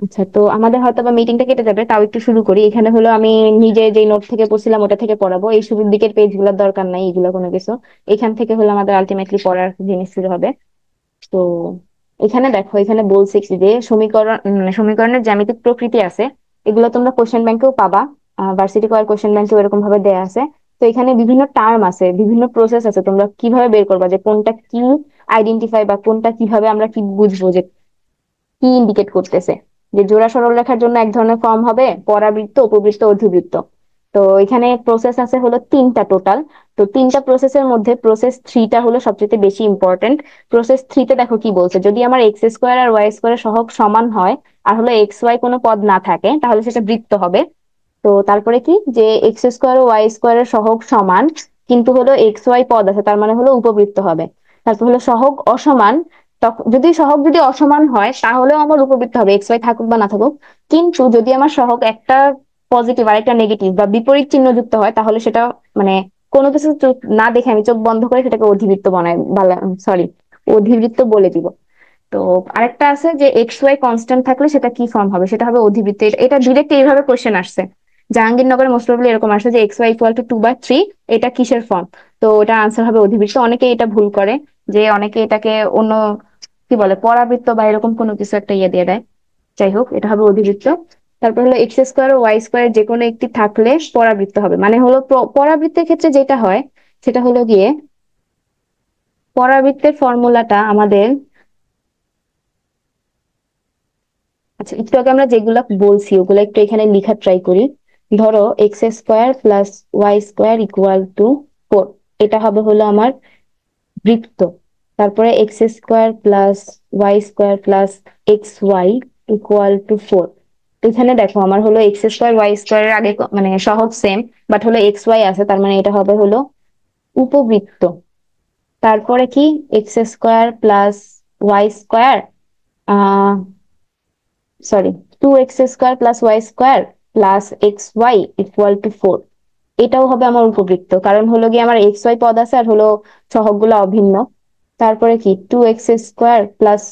আচ্ছা, তো আমাদের হয়তো বা মিটিংটা কেটে যাবে, তাও একটু শুরু করি। এখানে হলো আমি নিজে যে নোট থেকে পড়ছিলাম ওটা থেকে পড়াবো, এই শুরুর দিকের পেজ গুলোর দরকার নাই, এগুলো কোনো কিছু। এখান থেকে হলো আমাদের আলটিমেটলি পড়ার জিনিস শুরু হবে। তো এখানে দেখো, এখানে বলছে কি যে সমীকরণ, সমীকরণের জ্যামিতিক প্রকৃতি আছে, এগুলো তোমরা কোশ্চেন ব্যাংকেও পাবা। ভার্সিটি কয়ের কোশ্চেন ব্যাংকেও এরকম ভাবে দেয়া আছে। তো এখানে বিভিন্ন টার্ম আছে, বিভিন্ন প্রসেস আছে, তোমরা কিভাবে বের করবা যে কোনটা কি আইডেন্টিফাই, বা কোনটা কিভাবে আমরা কি বুঝবো যে কি ইন্ডিকেট করতেছে। যে জোড়া সরলরেখার জন্য এক ধরনের ফর্ম হবে, পরাবৃত্ত, উপবৃত্ত, অধিবৃত্ত। তো এখানে প্রসেস আছে হলো তিনটা টোটাল। তো তিনটা প্রসেসের মধ্যে প্রসেস থ্রিটা হলো সবচেয়ে বেশি ইম্পর্টেন্ট। প্রসেস থ্রিতে দেখো কি বলছে, যদি আমার এক্স স্কোয়ার আর ওয়াই স্কোয়ার সহগ সমান হয়, আর হলো এক্স ওয়াই কোনো পদ না থাকে, তাহলে সেটা বৃত্ত হবে। তো তারপরে কি, যে এক্স স্কোয়ার ও ওয়াই স্কোয়ারের সহগ সমান, কিন্তু হলো এক্স ওয়াই পদ আছে, তার মানে হলো উপবৃত্ত হবে। তারপর হলো সহগ অসমান, তখন যদি সহগ যদি অসমান হয় তাহলেও আমার উপবৃত্ত হবে, এক্স ওয়াই থাকুক বা না থাকুক। কিন্তু যদি আমার সহগ একটা পজিটিভ আর একটা নেগেটিভ বা বিপরীত চিহ্ন যুক্ত হয়, তাহলে সেটা মানে কোনো কিছু না দেখে আমি চোখ বন্ধ করে সেটাকে অধিবৃত্ত বানাই, সরি, অধিবৃত্ত বলে দিব। তো আরেকটা আছে যে এক্স ওয়াই কনস্ট্যান্ট থাকলে সেটা কি ফর্ম হবে, সেটা হবে অধিবৃত্ত। এটা ডিরেক্ট এইভাবে কোশ্চেন আসছে, জাহাঙ্গীরনগরের মোস্ট প্রবাবলি এরকম আসছে যে এক্স ওয়াই ইকুয়াল টু 2/3, এটা কিসের ফর্ম। তো এটা আনসার হবে অধিবৃত্ত। অনেকে এটা ভুল করে, যে অনেকে এটাকে অন্য কি বলে পরাবৃত্ত বা এরকম কোনো কিছু একটা ইয়ে দিয়ে দেয়। যাই হোক, এটা হবে অধিবৃত্ত। তারপর হলো এক্স স্কোয়ার ও ওয়াই স্কোয়ার যে কোনো একটি থাকলে পরাবৃত্ত হবে, মানে হলো পরাবৃত্তের ক্ষেত্রে যেটা হয় সেটা হলো গিয়ে, পরাবৃত্তের ফর্মুলাটা আমাদের, আচ্ছা একটু আগে আমরা যেগুলা বলছি ওগুলো একটু এখানে লিখা ট্রাই করি। ধরো X square plus Y square equal to 4, এটা হবে হলো আমার বৃত্ত। তারপরে X square plus Y square plus X Y equal to 4। এখানে দেখো আমার হলো এক্স স্কোয়ার ওয়াই স্কোয়ার আগে মানে সহগ সেম, বাট হলো এক্স ওয়াই আছে, তার মানে এটা হবে হলো উপবৃত্ত। তারপরে কি, X square plus Y square, sorry, 2x² plus Y square plus X Y equal to 4, এটাও হবে আমার উপবৃত্ত, কারণ হলো গিয়ে আমার এক্স ওয়াই পদ আছে আর হলো সহগগুলো অভিন্ন। তারপরে কি, 2x² plus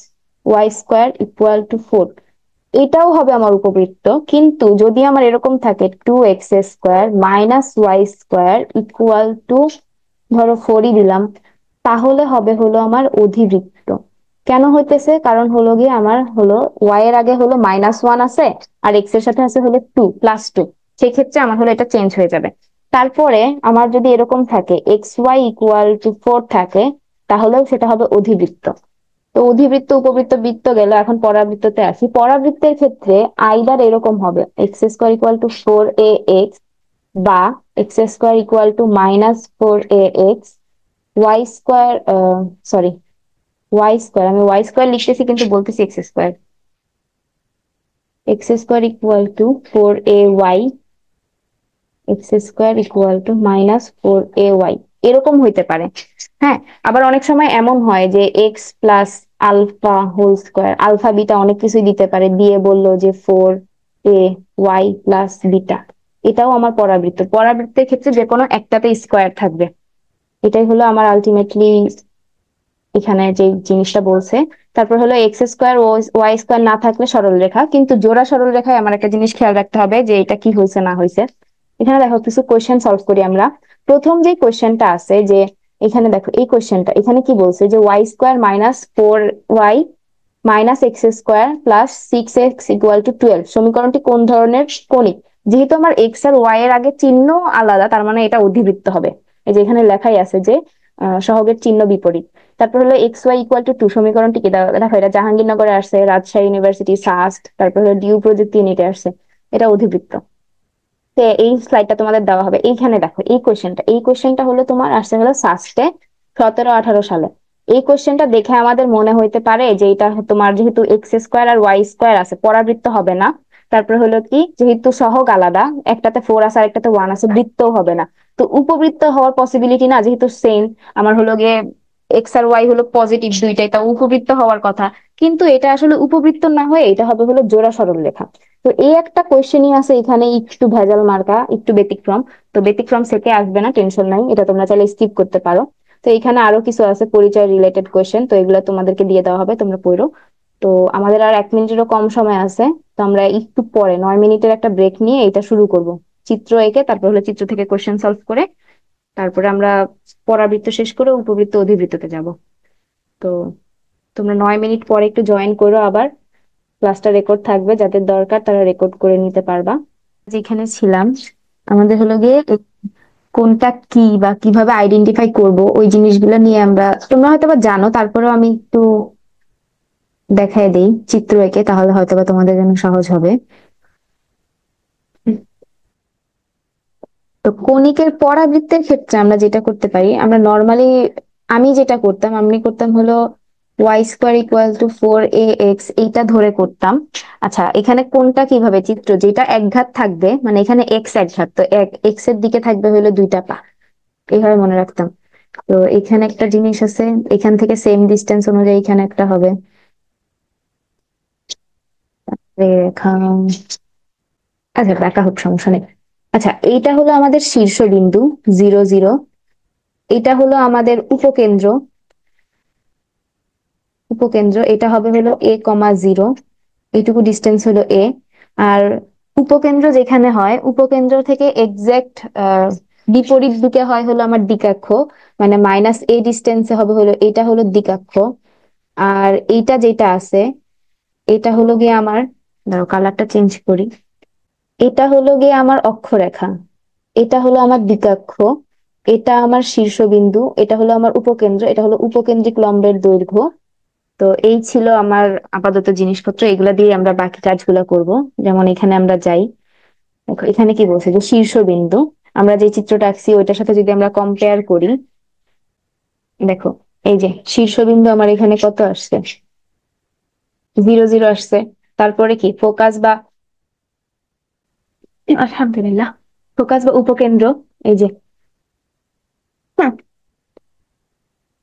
Y square equal to 4, এটাও হবে আমার উপবৃত্ত। কিন্তু যদি আমার এরকম থাকে 2x² minus Y square equal to, ধরো 4ই দিলাম, তাহলে হবে হলো আমার অধিবৃত্ত। কেন হইতেছে, কারণ হলো গিয়ে আমার হলো ওয়াই এর আগে হলো -1 আছে, আর এক্স এর সাথে আছে হলো 2+2, সেক্ষেত্রে আমার হলো এটা চেঞ্জ হয়ে যাবে। তারপরে আমার যদি এরকম থাকে এক্স ওয়াই ইকুয়াল টু 4 থাকে, তাহলেও সেটা হবে অধিবৃত্ত। তো অধিবৃত্ত, উপবৃত্ত, বৃত্ত গেল, এখন পরাবৃত্ততে আসি। পরাবৃত্তের ক্ষেত্রে আইদার এরকম হবে x² ইকুয়াল টু 4ax, বা x² equal to -4ax, Y square, sorry, Y square, আমি ওয়াই স্কোয়ার লিখতেছি কিন্তু বলতেছি x², x² equal two 4ay, x² equal two -4ay, এরকম হইতে পারে। হ্যাঁ, আবার অনেক সময় এমন হয় যে X plus alpha whole square, alpha beta অনেক কিছুই দিতে পারে, দিয়ে বললো যে 4ay প্লাস বিটা, এটাও আমার পরাবৃত্ত। পরাবৃত্তের ক্ষেত্রে যে কোনো একটাতে স্কোয়ার থাকবে, এটাই হলো আমার আলটিমেটলি এখানে যে জিনিসটা বলছে। তারপর হলো x² ওয়াই স্কোয়ার না থাকলে সরলরেখা, কিন্তু জোড়া সরলরেখায় আমার একটা জিনিস খেয়াল রাখতে হবে যে এটা কি হয়েছে না হয়েছে। এখানে দেখো কিছু কোয়েশ্চেন সলভ করি আমরা। প্রথম যে কোয়েশ্চেনটা আছে যে, এখানে দেখো এই কোয়েশ্চেনটা, এখানে কি বলছে যে y² -4y -x² plus 6x equal to 12 সমীকরণটি কোন ধরনের কণিক। যেহেতু আমার এক্স আর ওয়াই এর আগে চিহ্ন আলাদা, তার মানে এটা অধিবৃত্ত হবে। এই যে এখানে লেখাই আছে যে সহগের চিহ্ন বিপরীত। তারপর হলো এক্স ওয়াই ইকুয়াল টু 2 সমীকরণটি কি, দেখো এটা জাহাঙ্গীরনগরে আসছে, রাজশাহী ইউনিভার্সিটি সাস্ট, তারপর হলো ডিউ প্রযুক্তি ইউনিটে আসছে, এটা অধিবৃত্ত। তো এই স্লাইডটা তোমাদের দেওয়া হবে। এইখানে দেখো এই কোশ্চেনটা হলো তোমার আসছে হলো সাস্টে 17-18 সালে। এই কোশ্চেনটা দেখে আমাদের মনে হইতে পারে যে এটা তোমার যেহেতু x² আর ওয়াই² আছে, পরাবৃত্ত হবে না। তারপর হলো কি, যেহেতু সহগ আলাদা, একটাতে 4 আছে আর একটাতে 1 আছে, বৃত্তও হবে না। তো উপবৃত্ত হওয়ার পসিবিলিটি না, যেহেতু সেম, আমার হলো গিয়ে এক্স আর ওয়াই হলো পজিটিভ দুইটাই, তা উপবৃত্ত হওয়ার কথা। কিন্তু এটা আসলে উপবৃত্ত না হয়ে এটা হবে হলো জোড়া সরলরেখা। তো এই একটা কোয়েশ্চেনই আছে এখানে, একটু ভেজাল মার্কা, একটু ব্যতিক্রম। তো ব্যতিক্রম থেকে আসবে না, টেনশন নাই, এটা তোমরা চাইলে স্কিপ করতে পারো। তো এখানে আরো কিছু আছে পরিচয় রিলেটেড কোয়েশ্চেন, তো এগুলো তোমাদেরকে দিয়ে দেওয়া হবে, তোমরা পড়ো। তো আমাদের আর 1 মিনিটেরও কম সময় আছে। তো আমরা একটু পরে 9 মিনিটের একটা ব্রেক নিয়ে এটা শুরু করব। চিত্র এঁকে তারপর হলো চিত্র থেকে কোশ্চেন সলভ করে তারপরে আমরা পরাবৃত্ত শেষ করে উপবৃত্ত অধিবৃত্ততে যাব। তো তোমরা 9 মিনিট পরে একটু জয়েন করো আবার। ক্লাসটা রেকর্ড থাকবে, যাদের দরকার তারা রেকর্ড করে নিতে পারবা। যেখানে ছিলাম আমাদের হলো গিয়ে কোনটা কি বা কিভাবে আইডেন্টিফাই করব ওই জিনিসগুলো নিয়ে আমরা, তোমরা হয়তো বা জানো, তারপরেও আমি একটু দেখায় দেই চিত্র এঁকে, তাহলে হয়তো বা তোমাদের জন্য সহজ হবে। তো কণিকের পরাবৃত্তের ক্ষেত্রে আমরা যেটা করতে পারি, আমরা নর্মালি, আমি যেটা করতাম, আমি করতাম হলো y² = 4ax, এইটা ধরে করতাম। আচ্ছা, এখানে কোনটা কিভাবে চিত্র, যেটা একঘাত থাকবে মানে এখানে এক্স একঘাত, তো এক্স এর দিকে থাকবে হলো দুইটা পা, এইভাবে মনে রাখতাম। তো এখানে একটা জিনিস আছে, এখান থেকে সেম ডিস্টেন্স অনুযায়ী এখানে একটা হবে রেখা। আচ্ছা দেখা হোক, সমস্যা নেই। আচ্ছা, এইটা হলো আমাদের শীর্ষবিন্দু 0, 0। এটা হলো আমাদের উপকেন্দ্র, এটা হবে হলো a, 0। এইটুকু ডিস্টেন্স হলো এ। আর উপকেন্দ্র যেখানে হয়, উপকেন্দ্র থেকে এক্সাক্ট বিপরীত দিকে হয় হলো আমার দিকাক্ষ, মানে -a ডিস্টেন্সে হবে হলো, এটা হলো দিকাক্ষ। আর এইটা যেটা আছে, এটা হলো গিয়ে আমার, দাঁড়াও কালারটা চেঞ্জ করি, এটা হলো গিয়ে আমার অক্ষরেখা, এটা হলো আমার দিকাক্ষ, এটা আমার শীর্ষবিন্দু, এটা হলো আমার উপকেন্দ্র, এটা হলো উপকেন্দ্রিক লম্বের দৈর্ঘ্য। তো এই ছিল আমার আপাতত জিনিসপত্র, এগুলা দিয়ে আমরা বাকি কাজগুলো করব। যেমন এখানে আমরা যাই, দেখো এখানে কি বলছে যে শীর্ষবিন্দু, আমরা যে চিত্রটা আঁকছি ওইটার সাথে যদি আমরা কম্পেয়ার করি, দেখো এই যে শীর্ষবিন্দু আমার এখানে কত আসছে, 0, 0 আসছে। তারপরে কি ফোকাস বা, আলহামদুলিল্লাহ, ফোকাস বা উপকেন্দ্র, এই যে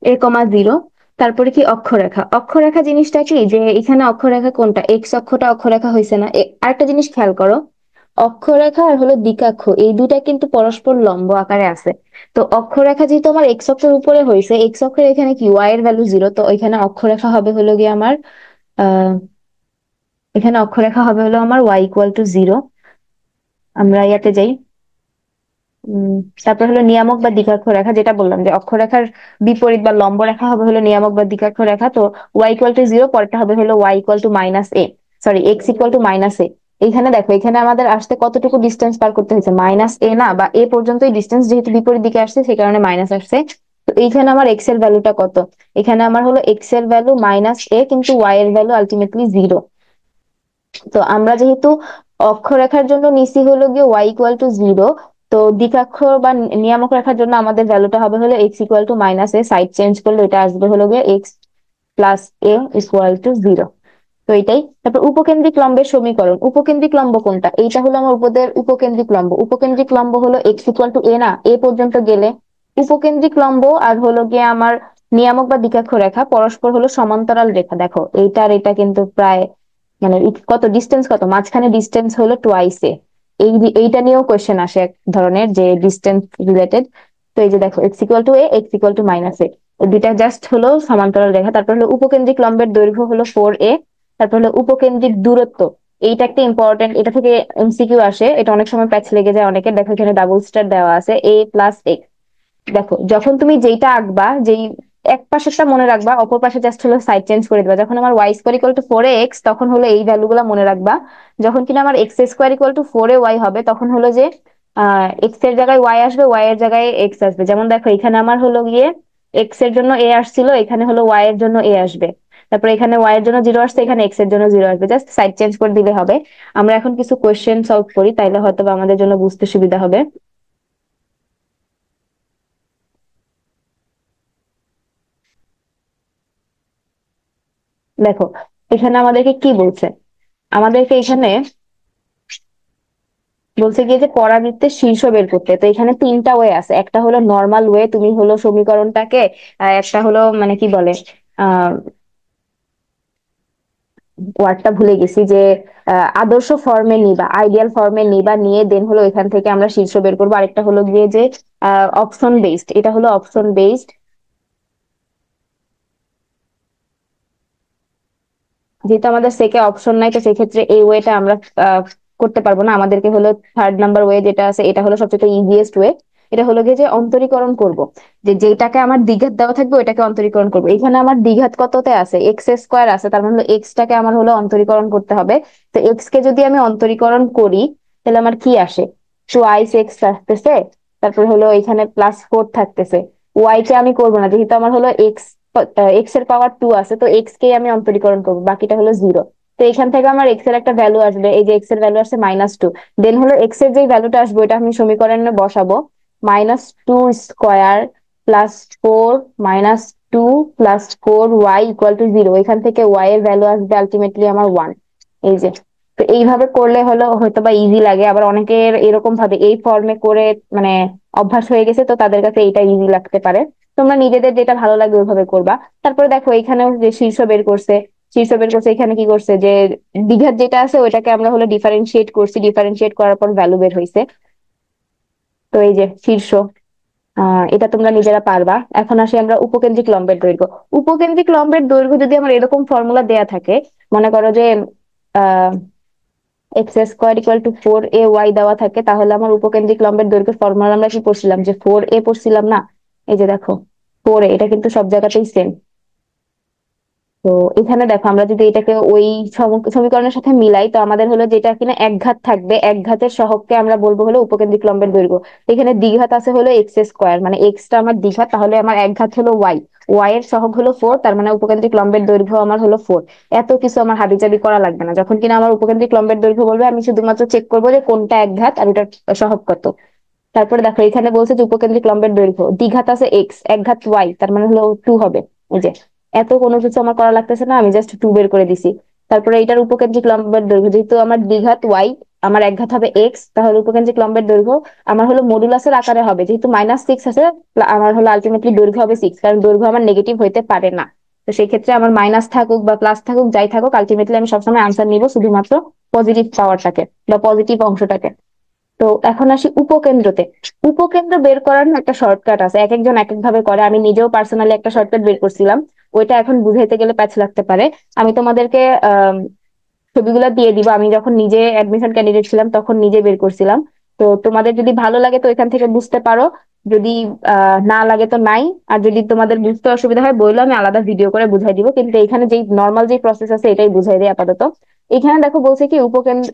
a, 0। তারপরে কি অক্ষরেখা, অক্ষরেখা জিনিসটা কি, যে এখানে অক্ষরেখা কোনটা, এক্স অক্ষটা অক্ষরেখা হয়েছে না। আরেকটা জিনিস খেয়াল করো, অক্ষরেখা আর হলো দিকাক্ষ এই দুটা কিন্তু পরস্পর লম্ব আকারে আছে। তো অক্ষরেখা যেহেতু আমার এক্স অক্ষের উপরে হয়েছে, এক্স অক্ষের এখানে কি ওয়াই এর ভ্যালু 0, তো এখানে অক্ষরেখা হবে হলো গিয়ে আমার আহ এখানে অক্ষরেখা হবে হলো আমার y = 0। আমরা ইয়াতে যাই, উম তারপর হলো নিয়ামক বা দিগাক্ষ রেখা, যেটা বললাম যে অক্ষরেখার বিপরীত বা লম্ব রেখা হবে হলো নিয়ামক বা দিগাক্ষ রেখা। তো y = 0, পরেরটা হবে হলো y = -a, sorry x = -a। এইখানে দেখো, এখানে আমাদের আসতে কতটুকু ডিস্টেন্স পার করতে হয়েছে, -a না, বা a পর্যন্তই ডিস্টেন্স, যেহেতু বিপরীত দিকে আসছে সেই কারণে মাইনাস আসছে। তো এইখানে আমার এক্স এর ভ্যালুটা কত, এখানে আমার হলো এক্স এর ভ্যালু -a, কিন্তু y এর ভ্যালু আলটিমেটলি 0। তো আমরা যেহেতু অক্ষরেখার জন্য নিচি হলো গিয়ে y = 0, তো দিকাক্ষ বা নিয়ামক রেখার জন্য আমাদের ভ্যালুটা হবে হলো x = -a, সাইড চেঞ্জ করলে এটা আসবে হলো গিয়ে x + a = 0। তো এটাই। তারপর উপকেন্দ্রিক লম্বের সমীকরণ, উপকেন্দ্রিক লম্ব কোনটা, এইটা হলো আমার উপদের উপকেন্দ্রিক লম্ব। উপকেন্দ্রিক লম্ব হলো x = a, না a পর্যন্ত গেলে উপকেন্দ্রিক লম্ব আর হলো গিয়ে আমার নিয়ামক বা দিকাক্ষ রেখা পরস্পর হলো সমান্তরাল রেখা। দেখো এইটা আর এটা কিন্তু প্রায়, মানে কত ডিস্টেন্স, কত মাঝখানে ডিস্টেন্স হলো টোয়াইস এ। এইটা নিয়েও কোয়েশ্চেন আসে এক ধরনের, যে ডিস্টেন্স রিলেটেড। তো এই যে দেখো x = a, x = -a, এই দুইটা জাস্ট হলো সমান্তরাল রেখা। তারপর হলো উপকেন্দ্রিক লম্বের দৈর্ঘ্য হলো 4a। তারপর হলো উপকেন্দ্রিক দূরত্ব, এইটা একটা ইম্পর্টেন্ট, এটা থেকে এমসিকিউ আসে, এটা অনেক সময় প্যাচ লেগে যায় অনেকের। দেখো এখানে ডাবল স্টার দেওয়া আছে a+x। দেখো যখন তুমি যেইটা আঁকবা, যেই এক পাশেরটা মনে রাখবা, অপর পাশে জাস্ট হলো সাইড চেঞ্জ করে দিবা। যখন আমার y² = 4ax, তখন হলো এই ভ্যালু গুলা মনে রাখবা। যখন কিনা আমার x² = 4ay হবে, তখন হলো যে এক্স এর জায়গায় y আসবে, y এর জায়গায় x আসবে। যেমন দেখো এখানে আমার হলো গিয়ে এক্স এর জন্য a আসছিল, এখানে হলো y এর জন্য a আসবে। তারপর এখানে y এর জন্য 0 আসছে, এখানে x এর জন্য 0 আসবে, জাস্ট সাইড চেঞ্জ করে দিলে হবে। আমরা এখন কিছু কোয়েশ্চেন সলভ করি, তাইলে হয়তো বা আমাদের জন্য বুঝতে সুবিধা হবে। দেখো এখানে আমাদেরকে কি বলছে, আমাদেরকে এখানে বলছে গিয়ে যে পরাবৃত্তের শীর্ষ বের করতে। তো এখানে তিনটা ওয়ে আছে, একটা হলো নর্মাল ওয়ে, তুমি হলো সমীকরণটাকে একটা হলো মানে কি বলে, আহ ওয়ার্ডটা ভুলে গেছি, যে আদর্শ ফর্মে নিবা, আইডিয়াল ফর্মে নিবা, নিয়ে দেন হলো এখান থেকে আমরা শীর্ষ বের করবো। আরেকটা হলো গিয়ে যে অপশন বেসড, এটা হলো অপশন বেসড। যেহেতু আমাদের সেকে অপশন নাই, তো সেক্ষেত্রে এই ওয়েটা আমরা আহ, করতে পারবো না। আমাদেরকে হলো থার্ড নাম্বার ওয়ে যেটা আছে, এটা হলো সবচেয়ে ইজিয়েস্ট ওয়ে। এটা হলো গিয়ে যে অন্তরীকরণ করব, যে যেটাকে আমার দ্বিঘাত দেওয়া থাকবে ওইটাকে অন্তরীকরণ করবো। এখানে আমার দ্বিঘাত কততে আছে, এক্স স্কোয়ার আছে, তার মানে হলো এক্স টাকে আমার হলো অন্তরীকরণ করতে হবে। তো এক্স কে যদি আমি অন্তরীকরণ করি, তাহলে আমার কি আসে, টোয়াইস এক্স আসতেছে, তারপর হলো এখানে +4 থাকতেছে। ওয়াই কে আমি করবো না, যেহেতু আমার হলো এক্স এক্স এর পাওয়ার 2 আছে, তো এক্স কে আমি অন্তরীকরণ করবো, বাকিটা হলো 0। তো এখান থেকে আমার এক্স এর একটা ভ্যালু আসবে, এই যে এক্স এর ভ্যালু আসছে -2। দেন হলো এক্স এর যে ভ্যালুটা আসবে ওটা আমি সমীকরণে বসাবো, -2 স্কোয়ার +4 -2 +4 y = 0। এখান থেকে ওয়াই এর ভ্যালু আসবে আলটিমেটলি আমার 1। এই যে, তো এইভাবে করলে হলো হয়তো বা ইজি লাগে, আবার অনেকের এরকম ভাবে এই ফর্মে করে মানে অভ্যাস হয়ে গেছে, তো তাদের কাছে এটা ইজি লাগতে পারে। তোমরা নিজেদের যেটা ভালো লাগে ওইভাবে করবা। তারপরে দেখো এখানেও যে শীর্ষ বের করছে, শীর্ষ বের করছে, এখানে কি করছে যে দ্বিঘাত যেটা আছে ওইটাকে আমরা হলো ডিফারেন্সিয়েট করছি, ডিফারেন্সিয়েট করার পর ভ্যালু বের হয়েছে। তো এই যে শীর্ষ, এটা তোমরা নিজেরা পারবা। এখন আসি আমরা উপকেন্দ্রিক লম্বের দৈর্ঘ্য। উপকেন্দ্রিক লম্বের দৈর্ঘ্য যদি আমার এরকম ফর্মুলা দেয়া থাকে, মনে করো যে আহ x² = 4ay দেওয়া থাকে, তাহলে আমার উপকেন্দ্রিক লম্বের দৈর্ঘ্যের ফর্মুলা আমরা কি পড়ছিলাম, যে 4a পড়ছিলাম না? এই যে দেখো 4a, এটা কিন্তু সব জায়গাতেই সেম। তো এখানে দেখো আমরা যদি এটাকে ওই সমীকরণের সাথে মিলাই, তো আমাদের হলো যেটা কিনা এক ঘাত থাকবে, এক ঘাতের সহগকে আমরা বলবো হলো উপকেন্দ্রিক লম্বের দৈর্ঘ্য। এখানে দ্বিঘাত আছে হলো x², মানে এক্সটা আমার দ্বিঘাত, তাহলে আমার এক ঘাত হলো ওয়াই, ওয়াই এর সহগ হলো 4, তার মানে উপকেন্দ্রিক লম্বের দৈর্ঘ্য আমার হলো 4। এত কিছু আমার হাবিজাবি করা লাগবে না, যখন কিনা আমার উপকেন্দ্রিক লম্বের দৈর্ঘ্য বলবে আমি শুধুমাত্র চেক করবো যে কোনটা এক ঘাত আর ওটার সহগ কত। তারপরে দেখো এখানে বলছে যে উপকেন্দ্রিক লম্বের দৈর্ঘ্য, দ্বিঘাত আছে এক্স, এক ঘাত ওয়াই, তার মানে হলো 2 হবে। এই যে, এত কোনো কিছু আমার করা লাগতেছে না, আমি জাস্ট 2 বের করে দিছি। তারপরে এটার উপকেন্দ্রিক লম্বের দৈর্ঘ্য, যেহেতু আমার দ্বিঘাত ওয়াই, আমার এক ঘাত হবে এক্স, তাহলে উপকেন্দ্রিক লম্বের দৈর্ঘ্য আমার হলো মডুলাসের আকারে হবে, যেহেতু -6 আছে, আমার হলো আলটিমেটলি দৈর্ঘ্য হবে 6, কারণ দৈর্ঘ্য আমার নেগেটিভ হইতে পারে না। তো সেই ক্ষেত্রে আমার মাইনাস থাকুক বা প্লাস থাকুক, যাই থাকুক, আলটিমেটলি আমি সবসময় আনসার নিব শুধুমাত্র পজিটিভ পাওয়ারটাকে বা পজিটিভ অংশটাকে। তো এখন আসি উপকেন্দ্রতে। উপকেন্দ্র বের করার না একটা শর্টকাট আছে, এক একজন এক এক ভাবে করে। আমি নিজেও পার্সোনালি একটা শর্টকাট বের করছিলাম, ওইটা এখন বুঝাইতে গেলে প্যাচ লাগতে পারে। আমি তোমাদেরকে ছবিগুলো দিয়ে দিব, আমি যখন নিজে অ্যাডমিশন ক্যান্ডিডেট ছিলাম তখন নিজে বের করছিলাম। তো তোমাদের যদি ভালো লাগে তো এখান থেকে বুঝতে পারো, যদি না লাগে তো নাই। আর যদি তোমাদের বুঝতে অসুবিধা হয় বললো, আমি আলাদা ভিডিও করে বুঝাই দিব, কিন্তু এখানে যেই নর্মাল যে প্রসেস আছে এটাই বুঝাই দিই আপাতত। এখানে দেখো বলছে কি উপকেন্দ্র,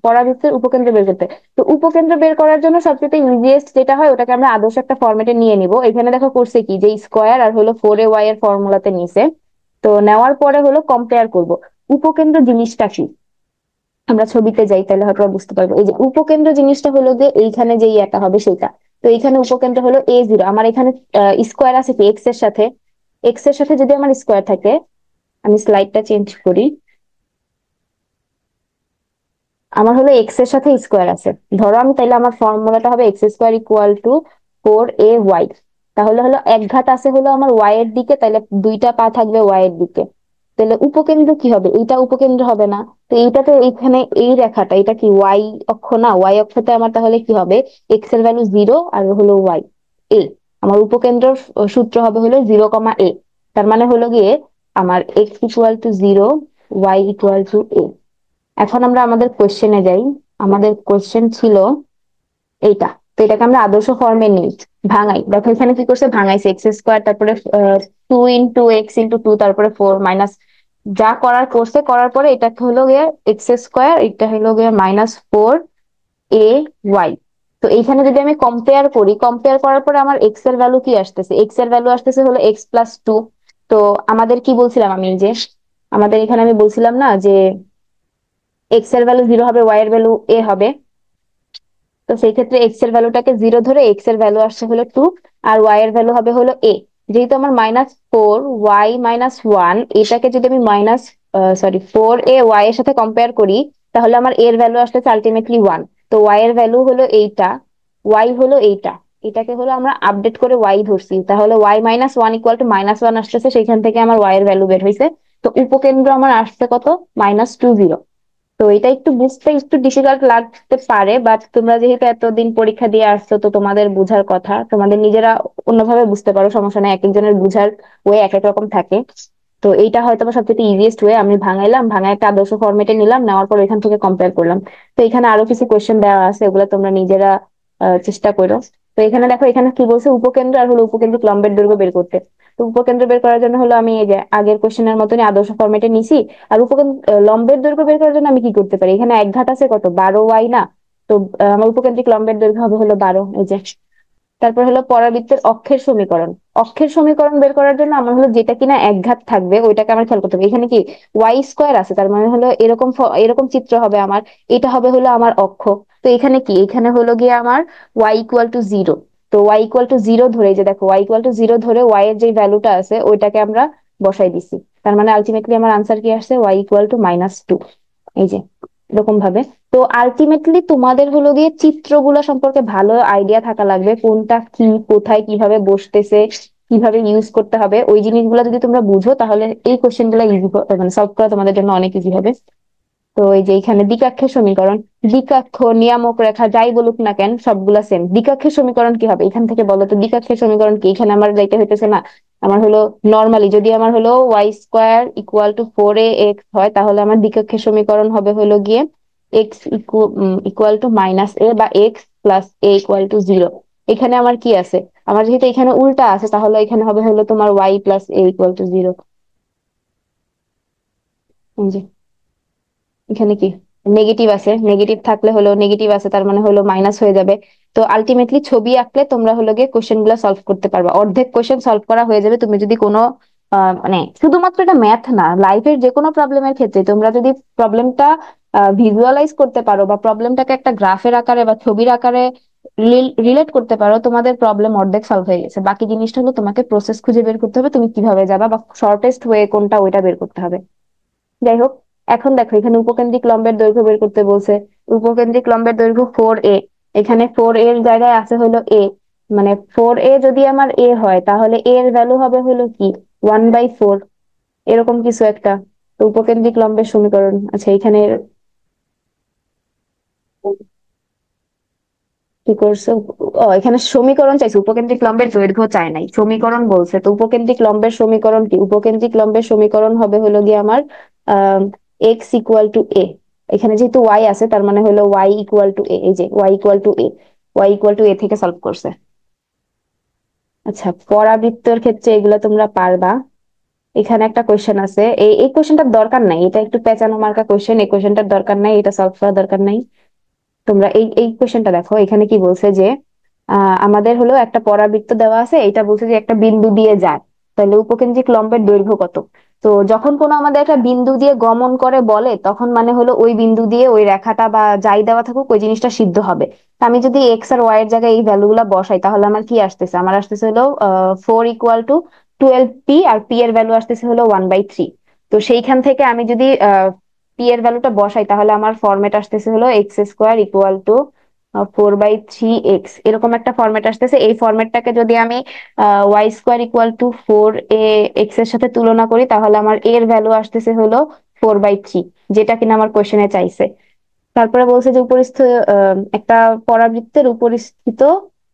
পরাবৃত্তের উপকেন্দ্র বের করতে। তো উপকেন্দ্র বের করার জন্য সবচেয়ে ইজিয়েস্ট যেটা হয় ওটাকে আমরা আদর্শ একটা ফরম্যাটে নিয়ে নিব। এখানে দেখো করছে কি, যে স্কোয়ার আর হলো 4ay এর ফর্মুলাতে নিছে। তো নেওয়ার পরে হলো কম্পেয়ার করব উপকেন্দ্র জিনিসটা কি। আমরা ছবিতে যাই তাহলে হয়তো বুঝতে পারবো। এই যে উপকেন্দ্র জিনিসটা হলো যে এইখানে যে ইয়াটা হবে সেটা। তো এখানে উপকেন্দ্র হলো a0, আমার এখানে স্কোয়ার আছে কি এক্স এর সাথে, এক্স এর সাথে যদি আমার স্কোয়ার থাকে, আমি স্লাইডটা চেঞ্জ করি, আমার হলো এক্স এর সাথে স্কোয়ার আছে। ধরো আমি তাইলে আমার ফর্মুলাটা হবে x² = 4ay। তাহলে হলো এক ঘাত আছে হলো আমার ওয়াই এর দিকে, তাহলে দুইটা পা থাকবে ওয়াই এর দিকে। তাহলে উপকেন্দ্র কি হবে, এইটা উপকেন্দ্র হবে না? তো এইটা তো এইখানে এই রেখাটা, এটা কি ওয়াই অক্ষ না? ওয়াই অক্ষতে আমার তাহলে কি হবে, এক্স এর ভ্যালু 0 আর হলো ওয়াই এ। আমার উপকেন্দ্র সূত্র হবে হলো 0, a। তার মানে হলো গিয়ে আমার x = 0, y = a। এখন আমরা আমাদের কোশ্চেনে যাই। আমাদের কোশ্চেন ছিল এইটা। তো এটাকে আমরা আদর্শ ফর্মে নিই, ভাঙাই। দেখো এখানে কি করছে, ভাঙাইছে x², তারপরে 2 × x × 2, তারপরে 4 মাইনাস, যা করার করছে, করার পরে এটা হলো গিয়ে x², এটা হলো গিয়ে -4ay। তো এইখানে যদি আমি কম্পেয়ার করি, কম্পেয়ার করার পরে আমার এক্স এর ভ্যালু কি আসতেছে, এক্স এর ভ্যালু আসতেছে হলো x + 2। তো আমাদের কি বলছিলাম, আমি যে আমাদের এখানে আমি বলছিলাম না যে এক্স এর ভ্যালু 0 হবে, ওয়াই এর ভ্যালু a হবে। তো সেই ক্ষেত্রে এক্স এর ভ্যালুটাকে 0 ধরে, এক্স এর ভ্যালু আসছে হলো 2, আর ওয়াই এর ভ্যালু হবে হলো a। যেহেতু আমার -4y - 1, এটাকে যদি আমি -4ay এর সাথে কম্পেয়ার করি, তাহলে আমার এর ভ্যালু আসতেছে আলটিমেটলি 1। তো ওয়াই এর ভ্যালু হলো এইটা, ওয়াই হলো এইটা। এটাকে হলো আমরা আপডেট করে ওয়াই ধরছি, তাহলে y - 1 = -1 আসতেছে, সেখান থেকে আমার ওয়াই এর ভ্যালু বের হয়েছে। তো উপকেন্দ্র আমার আসছে কত, -20। তো এটা একটু বুঝতে একটু ডিফিকাল্ট লাগতে পারে, বাট তোমরা যেহেতু এতদিন পরীক্ষা দিয়ে আসছো, তো তোমাদের বুঝার কথা, তোমাদের নিজেরা অন্যভাবে বুঝতে পারো, সমস্যা নেই, এক একজনের বুঝার ওয়ে এক এক রকম থাকে। তো এইটা হয়তো বা সবচেয়ে ইজিয়েস্ট ওয়ে। আমি ভাঙাইলাম, ভাঙায় একটা আদর্শ ফরম্যাটে নিলাম, নেওয়ার পর এখান থেকে কম্পেয়ার করলাম। তো এখানে আরো কিছু কোয়েশ্চেন দেওয়া আছে, ওগুলো তোমরা নিজেরা চেষ্টা করো। তো এখানে দেখো, এখানে কি বলছে, উপকেন্দ্র আর হলো উপকেন্দ্রিক লম্বের দৈর্ঘ্য বের করতে। তো উপকেন্দ্র বের করার জন্য হলো আমি এই যে আগের কোয়েশ্চেনের মতনই আদর্শ ফরম্যাটে নিছি। আর লম্বের দৈর্ঘ্য বের করার জন্য আমি কি করতে পারি, এখানে এক ঘাত আছে কত, 12y না? তো আমার উপকেন্দ্রিক লম্বের দৈর্ঘ্য হবে হলো 12, এই যে। তারপর হলো পরাবৃত্তের অক্ষের সমীকরণ। অক্ষের সমীকরণ বের করার জন্য আমার হলো যেটা কিনা একঘাত থাকবে ওইটাকে আমার খেয়াল করতে হবে। এখানে কি ওয়াই স্কোয়ার আছে, তার মানে হলো এরকম এরকম চিত্র হবে আমার। এটা হবে হলো আমার অক্ষ। তো এখানে কি, এখানে হলো গিয়ে আমার ওয়াই ইকুয়াল টু জিরো। তো ওয়াই ইকুয়াল টু জিরো ধরে, এই যে দেখো, ওয়াই ইকুয়াল টু জিরো ধরে ওয়াই এর যে ভ্যালুটা আছে ওইটাকে আমরা বসাই দিছি। তার মানে আলটিমেটলি আমার আনসার কি আসছে, ওয়াই ইকুয়াল টু -2। এই যে এরকম ভাবে। তো আলটিমেটলি তোমাদের হলো গিয়ে চিত্রগুলো সম্পর্কে ভালো আইডিয়া থাকা লাগবে, কোনটা কি কোথায় কিভাবে বসতেছে, কিভাবে ইউজ করতে হবে। ওই জিনিসগুলো যদি তোমরা বুঝো তাহলে এই কোশ্চেন গুলো ইজি, মানে সলভ করা তোমাদের জন্য অনেক ইজি হবে। তো এই যে এখানে দ্বিকাক্ষের সমীকরণ, দ্বিকাক্ষ নিয়ামক রেখা যাই বলুক না কেন সবগুলা সেম। দ্বিকাক্ষের সমীকরণ কি হবে এখান থেকে বলো তো, দ্বিকাক্ষের সমীকরণ কি? এখানে আমার যাইতে হইতেছে না। আমার হলো নর্মালি যদি আমার হলো Y square equal to 4ax হয়, তাহলে আমার দ্বিকাক্ষের সমীকরণ হবে হলো গিয়ে এক্স ইকুয়াল টু -a বা x plus A equal to 0। এখানে আমার কি আছে, আমার যেহেতু এখানে উল্টা আছে, তাহলে এখানে হবে হলো তোমার Y plus A equal to 0। এখানে কি নেগেটিভ আছে, নেগেটিভ থাকলে হলো নেগেটিভ আছে, তার মানে হলো মাইনাস হয়ে যাবে। তো আলটিমেটলি ছবি আঁকলে তোমরা হলো গিয়ে কোশ্চেন গুলো সলভ করতে পারবা, অর্ধেক কোশ্চেন সলভ করা হয়ে যাবে। তুমি যদি কোনো মানে শুধুমাত্র এটা ম্যাথ না, লাইফের যে কোনো প্রবলেমের ক্ষেত্রে তোমরা যদি প্রবলেমটা ভিজুয়ালাইজ করতে পারো বা প্রবলেমটাকে একটা গ্রাফের আকারে বা ছবির আকারে রিলেট করতে পারো, তোমাদের প্রবলেম অর্ধেক সলভ হয়ে গেছে। বাকি জিনিসটা হলো তোমাকে প্রসেস খুঁজে বের করতে হবে, তুমি কিভাবে যাবা বা শর্টেস্ট ওয়ে কোনটা ওইটা বের করতে হবে। যাই হোক, এখন দেখো এখানে উপকেন্দ্রিক লম্বের দৈর্ঘ্য বের করতে বলছে। উপকেন্দ্রিক লম্বের দৈর্ঘ্য 4a। এখানে 4a এর জায়গায় আছে হলো a, মানে 4a যদি আমার a হয় তাহলে a এর ভ্যালু হবে হলো কি 1/4, এরকম কিছু একটা। তো উপকেন্দ্রিক লম্বের সমীকরণ, আচ্ছা এখানে কি করছো? ও, এখানে সমীকরণ চাইছে, উপকেন্দ্রিক লম্বের দৈর্ঘ্য চায় নাই, সমীকরণ বলছে। তো উপকেন্দ্রিক লম্বের সমীকরণ কি, উপকেন্দ্রিক লম্বের সমীকরণ হবে হলো গিয়ে আমার আহ এক্স ইকুয়াল টু এ। এখানে যেহেতু ওয়াই আছে তার মানে হলো ওয়াই ইকুয়াল টু এ, এই যে Y equal to A, Y equal to A থেকে সলভ করছে। আচ্ছা, পরাবৃত্তের ক্ষেত্রে এগুলো তোমরা পারবা। এখানে একটা কোয়েশ্চেন আছে, এই এই কোয়েশ্চেনটার দরকার নাই, এটা একটু পেঁচানো মার্কা কোয়েশ্চেন, এই কোয়েশ্চেনটার দরকার নাই, এটা সলভ করার দরকার নাই। তোমরা এই এই কোশ্চেনটা দেখো, এখানে কি বলছে যে আমাদের হলো একটা পরাবৃত্ত দেওয়া আছে, এটা বলছে যে একটা বিন্দু দিয়ে যায়, তাহলে উপকেন্দ্রিক লম্বের দৈর্ঘ্য কত? তো যখন কোনো আমাদের একটা বিন্দু দিয়ে গমন করে বলে, তখন মানে হলো ওই বিন্দু দিয়ে ওই রেখাটা বা যাই দেওয়া থাকুক ওই জিনিসটা সিদ্ধ হবে। তা আমি যদি এক্স আর ওয়াই এর জায়গায় এই ভ্যালু গুলা বসাই, তাহলে আমার কি আসতেছে, আমার আসতেছে হলো 4 = 12p, আর পি এর ভ্যালু আসতেছে হলো 1/3। তো সেইখান থেকে আমি যদি পি এর ভ্যালুটা বসাই, তাহলে আমার ফরম্যাট আসতেছে হলো x² ইকুয়াল টু 4/3x, এরকম একটা ফরম্যাট আসতেছে। এই ফরম্যাটটাকে যদি আমি y² ইকুয়াল টু 4ax এর সাথে তুলনা করি, তাহলে আমার এর ভ্যালু আসতেছে হলো 4/3, যেটা কিনা আমার কোশ্চেনে চাইছে। তারপরে বলছে যে উপরিস্থ একটা পরাবৃত্তের উপরিস্থিত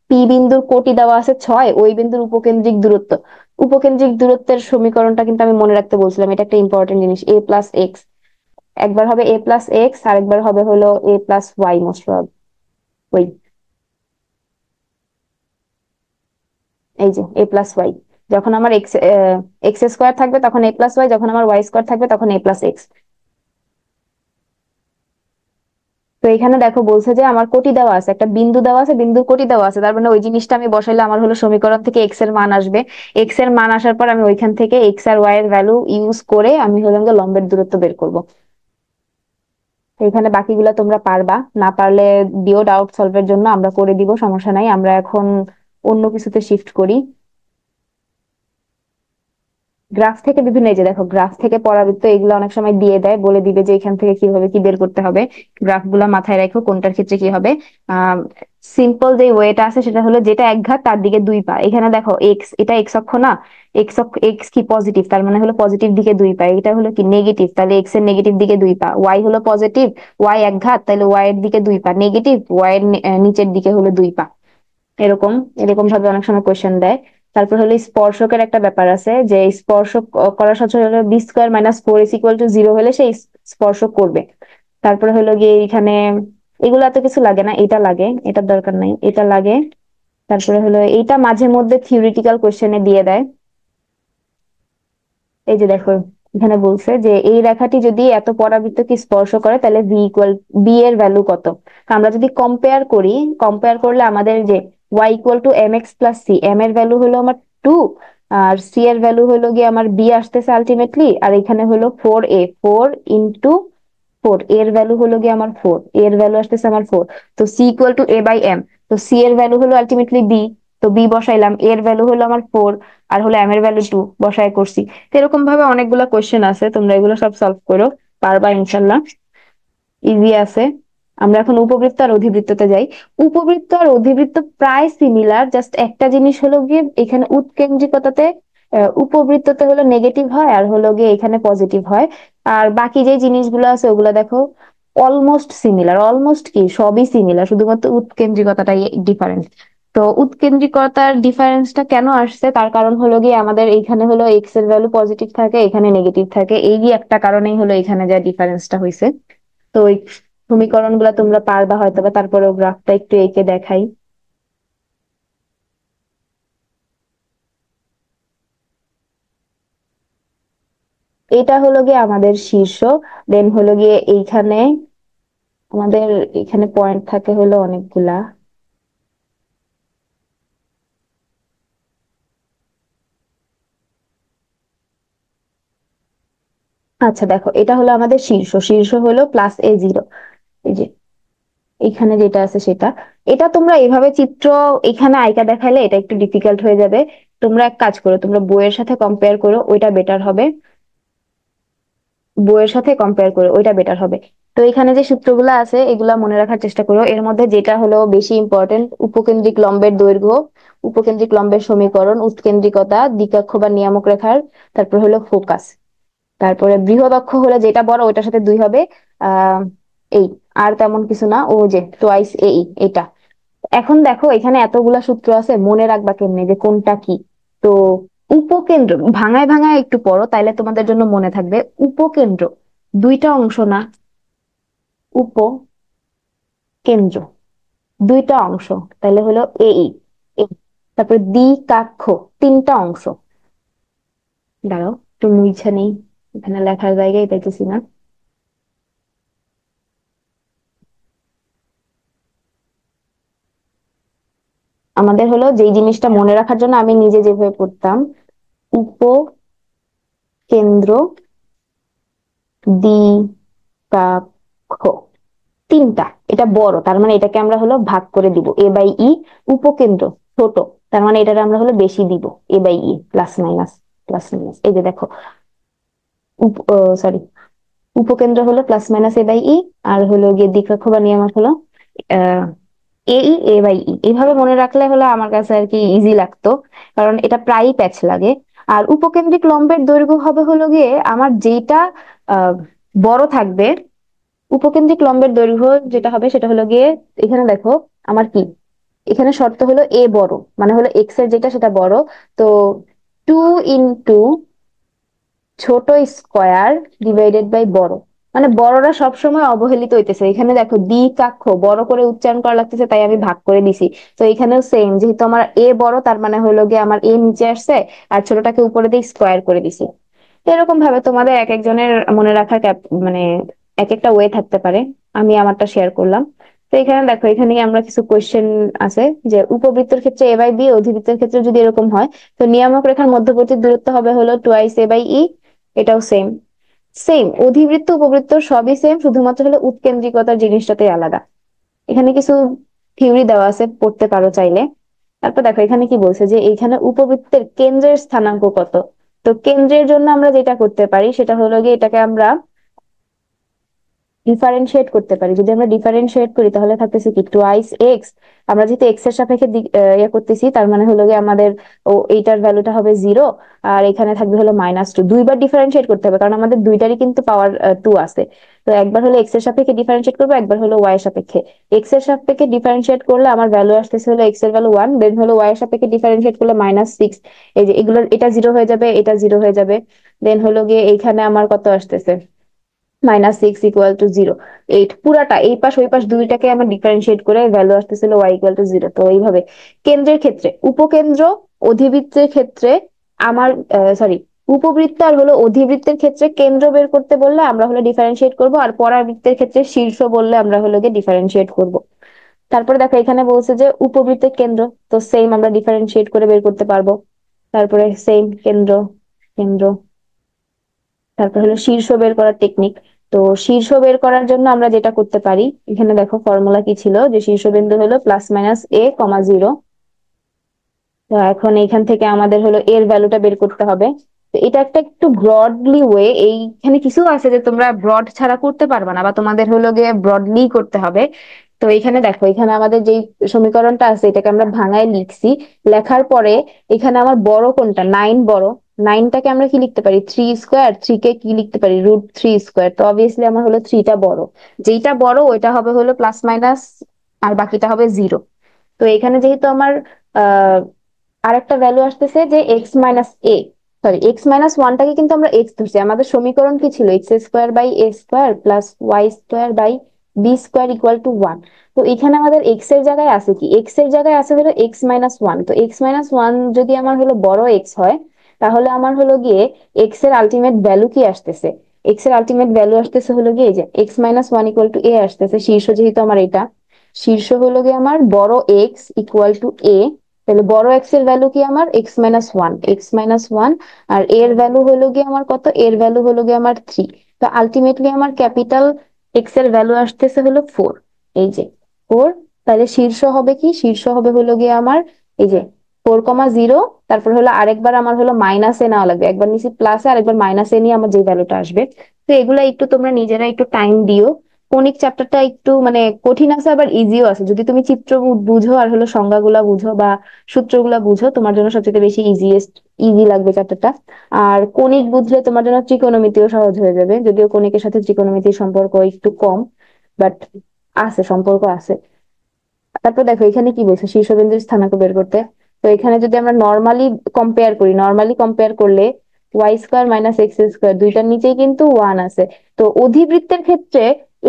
পি বিন্দুর কোটি দেওয়া আছে 6, ওই বিন্দুর উপকেন্দ্রিক দূরত্ব। উপকেন্দ্রিক দূরত্বের সমীকরণটা কিন্তু আমি মনে রাখতে বলছিলাম, এটা একটা ইম্পর্টেন্ট জিনিস। a+x, একবার হবে a+x আর একবার হবে হলো a+y, মোস্ট প্রবাবলি ওই, এই যে a+y। যখন আমার x² থাকবে তখন a+y, যখন আমার y² থাকবে তখন a+x। তো এখানে দেখো বলছে যে আমার কোটি দেওয়া আছে, একটা বিন্দু দেওয়া আছে, বিন্দুর কোটি দেওয়া আছে, তার মানে ওই জিনিসটা আমি বসাইলে আমার হলো সমীকরণ থেকে এক্স এর মান আসবে। এক্স এর মান আসার পর আমি ওইখান থেকে এক্স আর ওয়াই এর ভ্যালু ইউজ করে আমি হলো গিয়ে লম্বের দূরত্ব বের করব। তো এখানে বাকিগুলো তোমরা পারবা, না পারলে দিও ডাউট সলভের জন্য, আমরা করে দিব, সমস্যা নাই। আমরা এখন অন্য কিছুতে শিফট করি। গ্রাফ থেকে বিভিন্ন, এই যে দেখো গ্রাফ থেকে পরাবৃত্ত এগুলো অনেক সময় দিয়ে দেয়, বলে দিবে যে এখান থেকে কিভাবে কি বের করতে হবে। গ্রাফ গুলা মাথায় রাখো কোনটার ক্ষেত্রে কি হবে। আহ সিম্পল যে ওয়েটা আছে সেটা হলো যেটা এক ঘাত তার দিকে 2 পা। এখানে দেখো এক্স, এটা এক্স অক্ষ না, এক্স অক্ষ, এক্স কি পজিটিভ, তার মানে হলো পজিটিভ দিকে 2 পা। এটা হলো কি নেগেটিভ, তাহলে এক্স এর নেগেটিভ দিকে 2 পা। ওয়াই হলো পজিটিভ, ওয়াই এক ঘাত, তাহলে ওয়াই এর দিকে 2 পা নেগেটিভ, ওয়াই এর নিচের দিকে হলো 2 পা। এরকম এরকম ভাবে অনেক সময় কোয়েশ্চেন দেয়। তারপর হলো স্পর্শকের একটা ব্যাপার আছে, যে স্পর্শক করার সাথে হলো B square minus 4 is equal to 0 হলে সে স্পর্শক করবে। তারপরে হলো গিয়ে এখানে এগুলো এত কিছু লাগে না, এটা লাগে, এটার দরকার নাই, এটা লাগে। তারপরে হলো এইটা মাঝে মধ্যে থিওরিটিক্যাল কোশ্চেনে দিয়ে দেয়। এই যে দেখো, এখানে বলছে যে এই রেখাটি যদি এত পরাবৃত্তকে স্পর্শ করে তাহলে বি এর ভ্যালু কত। তো আমরা যদি কম্পেয়ার করি, কম্পেয়ার করলে আমাদের যে y = mx + c, এম এর ভ্যালু হলো আমার 2, আর সি এর ভ্যালু হলো গিয়ে আমার বি আসতেছে আলটিমেটলি, আর এখানে হলো 4 এর ভ্যালু হলো গিয়ে আমার 4, এর ভ্যালু আসতেছে আমার 4। তো c = a/m, তো সি এর ভ্যালু হলো আলটিমেটলি বি, তো বি বসাইলাম, এর ভ্যালু হলো আমার 4, আর হলো এম এর ভ্যালু 2 বসায় করছি। তো এরকম ভাবে অনেকগুলো কোয়েশ্চেন আছে, তোমরা এগুলো সব সলভ করো, পারবা ইনশাল্লাহ, ইজি আছে। আমরা এখন উপবৃত্ত আর অধিবৃত্ততে যাই। উপবৃত্ত আর অধিবৃত্ত প্রায় সিমিলার, জাস্ট একটা জিনিস হলো গিয়ে এখানে উৎকেন্দ্রিকতাতে উপবৃত্ততে হলো নেগেটিভ হয় আর হলো গিয়ে এখানে পজিটিভ হয়। আর বাকি যে জিনিসগুলো আছে ওগুলা দেখো অলমোস্ট সিমিলার, অলমোস্ট কি সবই সিমিলার, শুধুমাত্র উৎকেন্দ্রিকতাটাই ডিফারেন্ট। তো উৎকেন্দ্রিকতার ডিফারেন্সটা কেন আসছে, তার কারণ হলো গিয়ে আমাদের এইখানে হলো এক্স এর ভ্যালু পজিটিভ থাকে, এখানে নেগেটিভ থাকে, এই একটা কারণেই হলো এখানে যা ডিফারেন্সটা হয়েছে। তো ওই সমীকরণ গুলা তোমরা পারবা হয়তো, বা তারপরে গ্রাফটা একটু এঁকে দেখাই। এটা হলো গিয়ে আমাদের শীর্ষ, দেন হলো গিয়ে এইখানে আমাদের এখানে পয়েন্ট থাকে হলো অনেকগুলা। আচ্ছা দেখো, এটা হলো আমাদের শীর্ষ, শীর্ষ হলো +a0, এই যে এখানে যেটা আছে সেটা। এটা তোমরা এইভাবে চিত্র এখানে আঁকা দেখাইলে এটা একটু ডিফিকাল্ট হয়ে যাবে। তোমরা এক কাজ করো, তোমরা বইয়ের সাথে কম্পেয়ার করো, ওইটা বেটার হবে, বইয়ের সাথে কম্পেয়ার করে ওইটা বেটার হবে। তো এখানে যে সূত্রগুলো আছে এগুলা মনে রাখার চেষ্টা করো। এর মধ্যে যেটা হলো বেশি ইম্পর্টেন্ট, উপকেন্দ্রিক লম্বের দৈর্ঘ্য, উপকেন্দ্রিক লম্বের সমীকরণ, উৎকেন্দ্রিকতা, দ্বিকক্ষ বা নিয়ামক রেখার, তারপর হলো ফোকাস, তারপরে বৃহৎ অক্ষ হলো যেটা বড় ওইটার সাথে 2 হবে, আহ এই, আর তেমন কিছু না, ও যে টোয়াইস এটা। এখন দেখো এখানে এতগুলা সূত্র আছে, মনে রাখবা কেমনে যে কোনটা কি। তো উপকেন্দ্র ভাঙায় ভাঙায় একটু পড়ো, তাইলে তোমাদের জন্য মনে থাকবে। উপকেন্দ্র দুইটা অংশ না, উপকেন্দ্র দুইটা অংশ, তাহলে হলো এই। তারপর দ্বিকাক্ষ তিনটা অংশ। দাঁড়াও, একটু মুইছা নেই, এখানে লেখার জায়গায় পাইতেছি না। আমাদের হলো যেই জিনিসটা মনে রাখার জন্য আমি নিজে যেভাবে পড়তাম, উপকেন্দ্র, দ্বিকাক্ষ তিনটা, এটা বড়, তার মানে এটাকে আমরা হলো ভাগ করে দিব a/e। উপকেন্দ্র ছোট, তার মানে এটাকে আমরা হলো বেশি দিব a/e, plus minus, plus minus. এই যে দেখো, সরি, উপকেন্দ্র হলো +-a/e, আর হলো গিয়ে দ্বিকক্ষ বা নিয়ামক হলো আহ a/e। এইভাবে মনে রাখলে হলো আমার কাছে আর কি ইজি লাগতো, কারণ এটা প্রায়ই প্যাচ লাগে। আর উপকেন্দ্রিক লম্বের দৈর্ঘ্য হবে হলো গিয়ে আমার যেটা আহ বড় থাকবে, উপকেন্দ্রিক লম্বের দৈর্ঘ্য যেটা হবে সেটা হলো গিয়ে, এখানে দেখো আমার কি, এখানে শর্ত হলো এ বড়, মানে হলো এক্স এর যেটা সেটা বড়। তো 2 × ছোট স্কোয়ার / বড়, মানে বড়রা সবসময় অবহেলিত হইতেছে। এখানে দেখো দ্বিকাক্ষ বড় করে উচ্চারণ করা লাগতেছে, তাই আমি ভাগ করে দিছি। তো এখানেও সেম, যেহেতু আমার এ বড় তার মানে হলো গিয়ে আমার এ নিচে আসছে, আর ছোটটাকে উপরে দিয়ে স্কোয়ার করে দিছি। তো এরকম ভাবে তোমাদের এক একজনের মনে রাখার মানে এক একটা ওয়ে থাকতে পারে। আমি আমারটা শেয়ার করলাম। তো এখানে দেখো, এখানে আমরা কিছু কোয়েশ্চেন আছে, যে উপবৃত্তের ক্ষেত্রে a/b, অধিবৃত্তের ক্ষেত্রে যদি এরকম হয়, তো নিয়ামক রেখার মধ্যবর্তী দূরত্ব হবে হলো টোয়াইস a/e। এটাও সেম, সেম অধিবৃত্ত উপবৃত্ত সবই সেম, শুধুমাত্র হলো উৎকেন্দ্রিকতার জিনিসটাতে আলাদা। এখানে কিছু থিওরি দেওয়া আছে, পড়তে পারো চাইলে। তারপর দেখো এখানে কি বলছে, যে এইখানে উপবৃত্তের কেন্দ্রের স্থানাঙ্ক কত। তো কেন্দ্রের জন্য আমরা যেটা করতে পারি সেটা হলো গিয়ে এটাকে আমরা ডিফারেন্সিয়েট করতে পারি। যদি আমরা ডিফারেন্সিয়েট করি তাহলে থাকতেছে কি টুয়াইস এক্স। আমরা যেহেতু এক্স এর সাপেক্ষে ইয়ে করতেছি, তার মানে হলো গিয়ে আমাদের ও এইটার ভ্যালুটা হবে 0। আর এখানে থাকবে হলো -2। দুইবার ডিফারেন্সিয়েট করতে হবে কারণ আমাদের দুইটারই কিন্তু পাওয়ার 2 আছে। তো একবার হলো এক্স এর সাপেক্ষে ডিফারেন্সিয়েট করবো, একবার হলো ওয়াই এর সাপেক্ষে। এক্স এর সাপেক্ষে ডিফারেন্সিয়েট করলে আমার ভ্যালু আসতেছে হলো এক্স এর ভ্যালু 1, দেন হলো ওয়াই এর সাপেক্ষে ডিফারেন্সিয়েট করলে -6। এই যে এগুলো, এটা 0 হয়ে যাবে, এটা 0 হয়ে যাবে। দেন হলো গিয়ে এইখানে আমার কত আসতেছে, -6 = 0। 8 পুরাটা এই পাশ ওই পাশ দুইটাকে আমরা ডিফারেন্সিয়েট করে ভ্যালু আসতেছিল y = 0। তো এইভাবে কেন্দ্রের ক্ষেত্রে, উপকেন্দ্র, অধিবৃত্তের ক্ষেত্রে আমার সরি, উপবৃত্ত আর হলো অধিবৃত্তের ক্ষেত্রে কেন্দ্র বের করতে বললে আমরা হলো ডিফারেন্সিয়েট করব, আর পরাবৃত্তের ক্ষেত্রে শীর্ষ বললে আমরা হলো গিয়ে ডিফারেন্সিয়েট করব। তারপরে দেখো এখানে বলছে যে উপবৃত্তের কেন্দ্র, তো সেম আমরা ডিফারেন্সিয়েট করে বের করতে পারবো। তারপরে সেম কেন্দ্র, কেন্দ্র। তারপর হলো শীর্ষ বের করার টেকনিক। তো শীর্ষ বের করার জন্য আমরা যেটা করতে পারি, এখানে দেখো ফর্মুলা কি ছিল, যে শীর্ষবিন্দু হলো +-a, 0। তো এখন এইখান থেকে আমাদের হলো এর ভ্যালুটা বের করতে হবে। তো এটা একটা একটু ব্রডলি ওয়ে, এইখানে কিছু আছে যে তোমরা ব্রড ছাড়া করতে পারবে না, বা তোমাদের হলো গিয়ে ব্রডলি করতে হবে। তো এখানে দেখো, এখানে আমাদের যেই সমীকরণটা আছে এটাকে আমরা ভাঙায় লিখছি। লেখার পরে এখানে আমার বড় কোনটা, 9 বড়। 9টাকে আমরা কি লিখতে পারি, 3 স্কোয়ার। 3 কে কি লিখতে পারি, √3 স্কোয়ার। তো অবভিয়াসলি আমার হলো 3টা বড়। যেইটা বড় ওইটা হবে হলো প্লাস মাইনাস, আর বাকিটা হবে 0। তো এখানে যেহেতু আমার আহ আরেকটা ভ্যালু আসতেছে যে x-a, সরি x-1টাকে কিন্তু আমরা এক্স ধরছি। আমাদের সমীকরণ কি ছিল, x² / a² +y² / b² = 1। তো এখানে আমাদের এক্স এর জায়গায় আছে কি, এক্স এর জায়গায় আছে হলো x-1। তো x-1 যদি আমার হলো বড় এক্স হয়, তাহলে আমার হলো গিয়ে এক্স এর আলটিমেট ভ্যালু কি আসতেছে, এক্স এর আলটিমেট ভ্যালু আসতেছে হলো গিয়ে এই যে x-1 = a আসতেছে। শীর্ষ যেহেতু আমার এটা, শীর্ষ হলো গিয়ে আমার বড় এক্স = a। তাহলে বড় এক্স এর ভ্যালু কি আমার x-1, আর এর ভ্যালু হলো গিয়ে আমার কত, এর ভ্যালু হলো গিয়ে আমার 3। তো আলটিমেটলি আমার ক্যাপিটাল এক্স এর ভ্যালু আসতেছে হলো 4। এই যে 4। তাহলে শীর্ষ হবে কি, শীর্ষ হবে হলো গিয়ে আমার এই যে 4,0। তারপর হলো আরেকবার আমার হলো মাইনাসে নেওয়া লাগবে, একবার নিচে প্লাসে আরেকবার মাইনাসে নিয়ে আমার যে ভ্যালুটা আসবে। তো এগুলা একটু তোমরা নিজেরা একটু টাইম দিও। কনিক চ্যাপ্টারটা একটু মানে কঠিন আছে, আবার ইজিও আছে। যদি তুমি চিত্র বুঝো আর হলো সংজ্ঞাগুলা বুঝো বা সূত্রগুলা বুঝো, তোমার জন্য সবচেয়ে বেশি ইজি লাগবে চ্যাপ্টারটা। আর কনিক বুঝলে তোমার জন্য ত্রিকোণমিতিও সহজ হয়ে যাবে, যদিও কনিকের সাথে ত্রিকোণমিতির সম্পর্ক একটু কম, বাট আছে, সম্পর্ক আছে। তারপর দেখো এখানে কি বলছে, শীর্ষবিন্দুর স্থানাঙ্ক বের করতে। তো এখানে যদি আমরা নর্মালি কম্পেয়ার করি, নর্মালি কম্পেয়ার করলে y² - x², দুইটার নিচেই কিন্তু 1 আছে। তো অধিবৃত্তের ক্ষেত্রে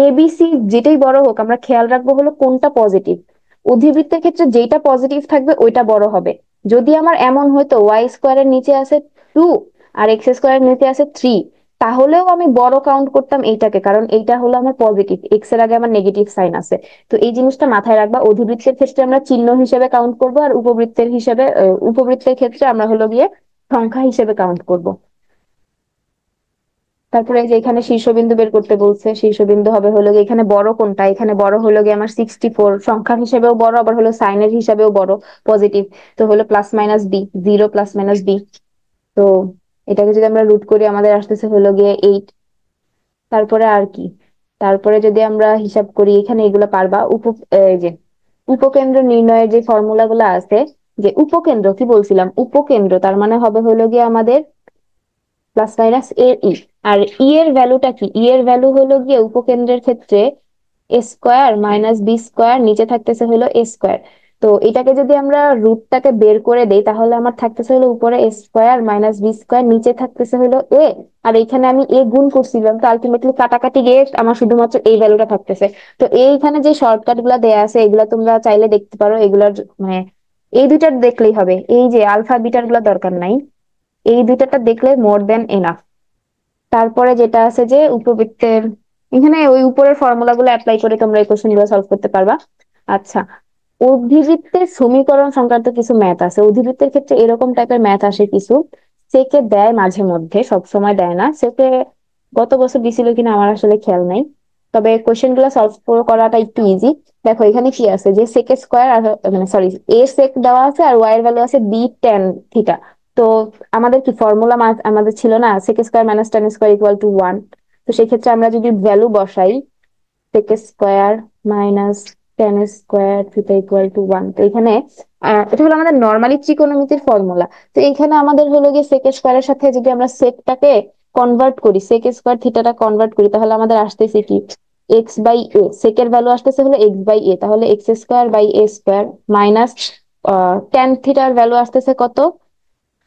ABC যেটাই বড় হোক, আমরা খেয়াল রাখবো হলো কোনটা পজিটিভ। অধিবৃত্তের ক্ষেত্রে যেটা পজিটিভ থাকবে ওইটা বড় হবে। যদি আমার এমন হয়তো y² এর নিচে আছে 2 আর x² এর নিচে আছে 3, তাহলেও আমি বড় কাউন্ট করতাম এইটাকে, কারণ এইটা হলো আমার পজিটিভ, এক্স এর আগে আমার নেগেটিভ সাইন আছে। তো এই জিনিসটা মাথায় রাখবা। অধিবৃত্তের ক্ষেত্রে আমরা চিহ্ন হিসেবে কাউন্ট করব, আর উপবৃত্তের ক্ষেত্রে আমরা হলো গিয়ে সংখ্যা হিসেবে কাউন্ট করব। তারপরে এই যে এখানে শীর্ষবিন্দু বের করতে বলছে, শীর্ষবিন্দু হবে হলো গিয়ে এখানে বড় কোনটা, এখানে বড় হলো গিয়ে আমার 64, সংখ্যা হিসেবেও বড় আবার হলো সাইনের হিসাবেও বড়, পজিটিভ। তো হলো +-b, 0 +-b। তো এটাকে যদি আমরা রুট করি আমাদের আসতেছে হলো গিয়ে 8। তারপরে আর কি, তারপরে যদি আমরা হিসাব করি এখানে এগুলো পারবা। এই যে উপকেন্দ্র নির্ণয়ের যে ফর্মুলা গুলো আছে, যে উপকেন্দ্র কি বলছিলাম, উপকেন্দ্র তার মানে হবে হলো গিয়ে আমাদের +-এর আর এর ভ্যালুটা কি, এর ভ্যালু হলো গিয়ে উপকেন্দ্রের ক্ষেত্রে a² - b², নিচে থাকতেছে হলো a²। তো এটাকে যদি আমরা রুটটাকে বের করে দেই তাহলে আমার থাকতেছে হলো উপরে a² - b², নিচে থাকতেছে হলো a। আর এখানে আমি a গুণ করছিলাম, তো আলটিমেটলি কাটাকাটি গিয়ে আমার শুধুমাত্র এই ভ্যালুটা থাকতেছে। তো এইখানে যে শর্টকাট গুলা দেয়া আছে এগুলা তোমরা চাইলে দেখতে পারো। এগুলার মানে এই দুইটার দেখলেই হবে, এই যে আলফা বিটার গুলা দরকার নাই, এই দুইটাটা দেখলে মোর দেন এনাফ। তারপরে যেটা আছে যে উপবৃত্তের, এখানে ওই উপরের ফর্মুলা গুলো অ্যাপ্লাই করে তোমরা এই কোশ্চেন গুলো সলভ করতে পারবা। আচ্ছা, অধিবৃত্তের সমীকরণ সংক্রান্ত কিছু ম্যাথ আছে। অধিবৃত্তের ক্ষেত্রে এরকম টাইপের ম্যাথ আসে কিছু, সেকে দেয় মাঝে মধ্যে, সব সময় দেয় না। সেকে গত বছর দিছিল কিনা আমার আসলে খেয়াল নাই, তবে কোশ্চেন গুলো সলভ করাটা একটু ইজি। দেখো এখানে কি আছে, যে sec² আর মানে সরি a sec দেওয়া আছে আর y এর ভ্যালু আছে b tan θ। তো আমাদের কি ফর্মুলা আমাদের ছিল না, sec² - tan² = 1। তো সেই ক্ষেত্রে আমরা যদি ভ্যালু বসাই, sec square minus tan square theta equal to one. তো এখানে এটা হলো আমাদের নর্মালি ত্রিকোণমিতির ফর্মুলা। তো এখানে আমাদের হলো গিয়ে সেক স্কোয়ারের সাথে যদি আমরা সেকটাকে কনভার্ট করি, সেক স্কোয়ার থিটাটা কনভার্ট করি, তাহলে আমাদের আসতেছে কি এক্স বাই এ। সেকের ভ্যালু আসতেছে হলো এক্স বাই এ, তাহলে X square by A square minus tan থিটার ভ্যালু আসতেছে কত,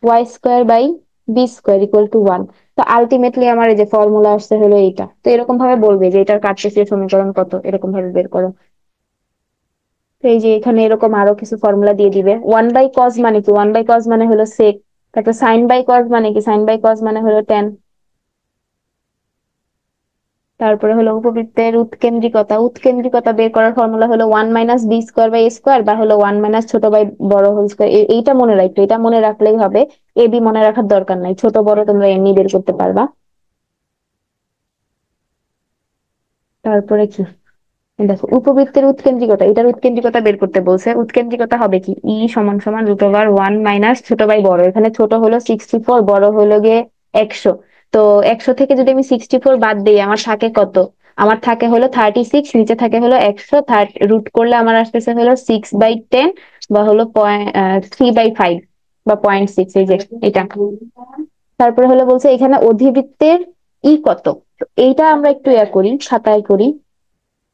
Y square by B square equal to one. তো আলটিমেটলি আমার এই যে ফর্মুলা আসছে হলো এইটা। তো এরকম ভাবে বলবে যে এটার কার্টেসিয়ান সমীকরণ কত, এরকম ভাবে বের করো। তো এই যে এখানে এরকম আরো কিছু ফর্মুলা দিয়ে দিবে। ওয়ান বাই কজ মানে কি, ওয়ান বাই কজ মানে হলো সেক। তারপর সাইন বাই কজ মানে কি, সাইন বাই কজ মানে হলো টেন। তারপরে হলো উপবৃত্তের উৎকেন্দ্রিকতা, উৎকেন্দ্রিকতা বের করার ফর্মুলা হলো one minus B square by square, বা হলো ওয়ান মাইনাস ছোট বাই বড় হোল স্কোয়ার। এইটা মনে রাখতো, এটা মনে রাখলেই হবে। এ বি মনে রাখার দরকার নাই, ছোট বড় তোমরা এমনি বের করতে পারবা। তারপরে কি, দেখো উপবৃত্তের উৎকেন্দ্রিকতা, এটার উৎকেন্দ্রিকতা বের করতে বলছে। উৎকেন্দ্রিকতা হবে কি, ই সমান সমান রুট ওভার ওয়ান মাইনাস ছোট বাই বড়। এখানে ছোট হলো 64, বড় হলো গিয়ে 100। তো 100 থেকে যদি আমি 64 বাদ দিই, আমার থাকে কত, আমার থাকে হলো 36, নিচে থাকে হলো 100। রুট করলে আমার আসতেছে হলো 6/10, বা হলো 3/5, বা 0.6, এই যে এটা। তারপরে হলো বলছে এখানে অধিবৃত্তের ই কত। তো এইটা আমরা একটু করি, খাতায় করি।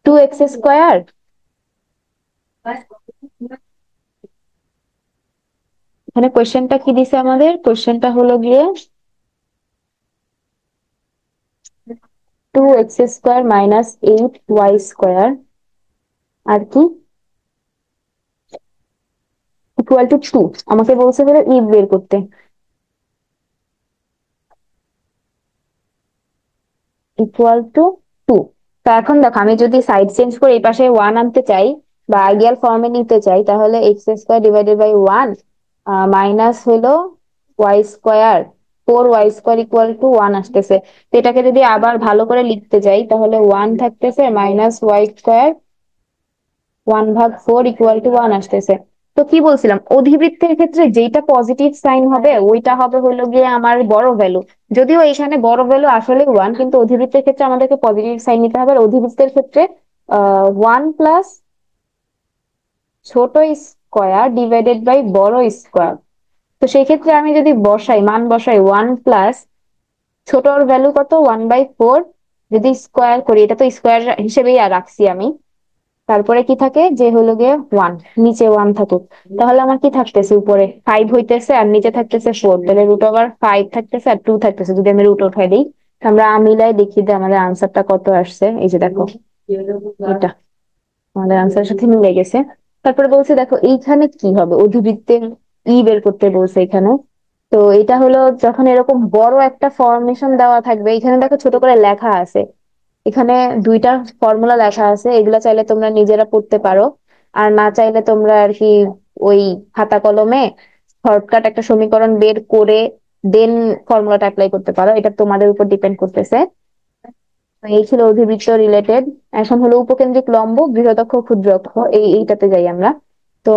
2x স্কোয়ার, এখানে কোয়েশ্চেনটা কি দিছে আমাদের, কোয়েশ্চেনটা হলো গিয়ে 2x square minus 8y square আর কি ইকুয়াল টু 2। আমাকে বলছে হলো ই বের করতে, ইকুয়াল টু 2। তো এখন দেখো আমি যদি সাইড চেঞ্জ করে এই পাশে 1 আনতে চাই, বা আইডিয়াল ফর্মে নিতে চাই, তাহলে x square divided by 1 minus হলো y square, 4y square equal to 1 আসতেছে। তো এটাকে যদি আবার ভালো করে লিখতে যাই, তাহলে 1 থাকতেছে minus y square 1/4 equal to 1 আসতেছে। তো কি বলছিলাম, অধিবৃত্তের ক্ষেত্রে যেটা পজিটিভ সাইন হবে ওইটা হবে হলো গিয়ে আমার বড় ভ্যালু। যদিও এখানে বড় ভ্যালু আসলে 1, কিন্তু অধিবৃত্তের ক্ষেত্রে আমাদেরকে পজিটিভ সাইন নিতে হবে। আর অধিবৃত্তের ক্ষেত্রে 1 প্লাস ছোট স্কোয়ার ডিভাইডেড বাই বড় স্কোয়ার। তো সেই ক্ষেত্রে আমি যদি বসাই, মান বসাই 1 প্লাস ছোটর ভ্যালু কত, 1/4, যদি স্কোয়ার করি, এটা তো স্কোয়ার হিসেবেই আর রাখছি আমি। তারপরে কি থাকে যে হলো গিয়ে 1, নিচে 1 থাকুক। তাহলে আমার কি থাকতেছে, উপরে 5 হইতেছে আর নিচে থাকতেছে 4, তাহলে রুট ওভার 5 থাকতেছে আর 2 থাকতেছে। যদি আমি রুট উঠাই দিই, তো আমরা মিলাই দেখি যে আমাদের আনসারটা কত আসছে। এই যে দেখো, এটা আমাদের আনসারের সাথে মিলে গেছে। তারপরে বলছে দেখো এইখানে কি হবে, অধিবৃত্তের ই বের করতে বলছে এখানে। তো এটা হলো যখন এরকম বড় একটা ফরমেশন দেওয়া থাকবে, এখানে দেখো ছোট করে লেখা আছে, এখানে দুইটা ফর্মুলা লেখা আছে। এগুলা চাইলে তোমরা নিজেরা পড়তে পারো, আর না চাইলে তোমরা আর কি ওই খাতা কলমে শর্টকাট একটা সমীকরণ বের করে দেন ফর্মুলাটা অ্যাপ্লাই করতে পারো। এটা তোমাদের উপর ডিপেন্ড করতেছে। তো এই ছিল অধিবৃত্ত রিলেটেড। এখন হলো উপকেন্দ্রিক লম্ব, বৃহদক্ষ ক্ষুদ্রক্ষ, এইটাতে যাই আমরা। তো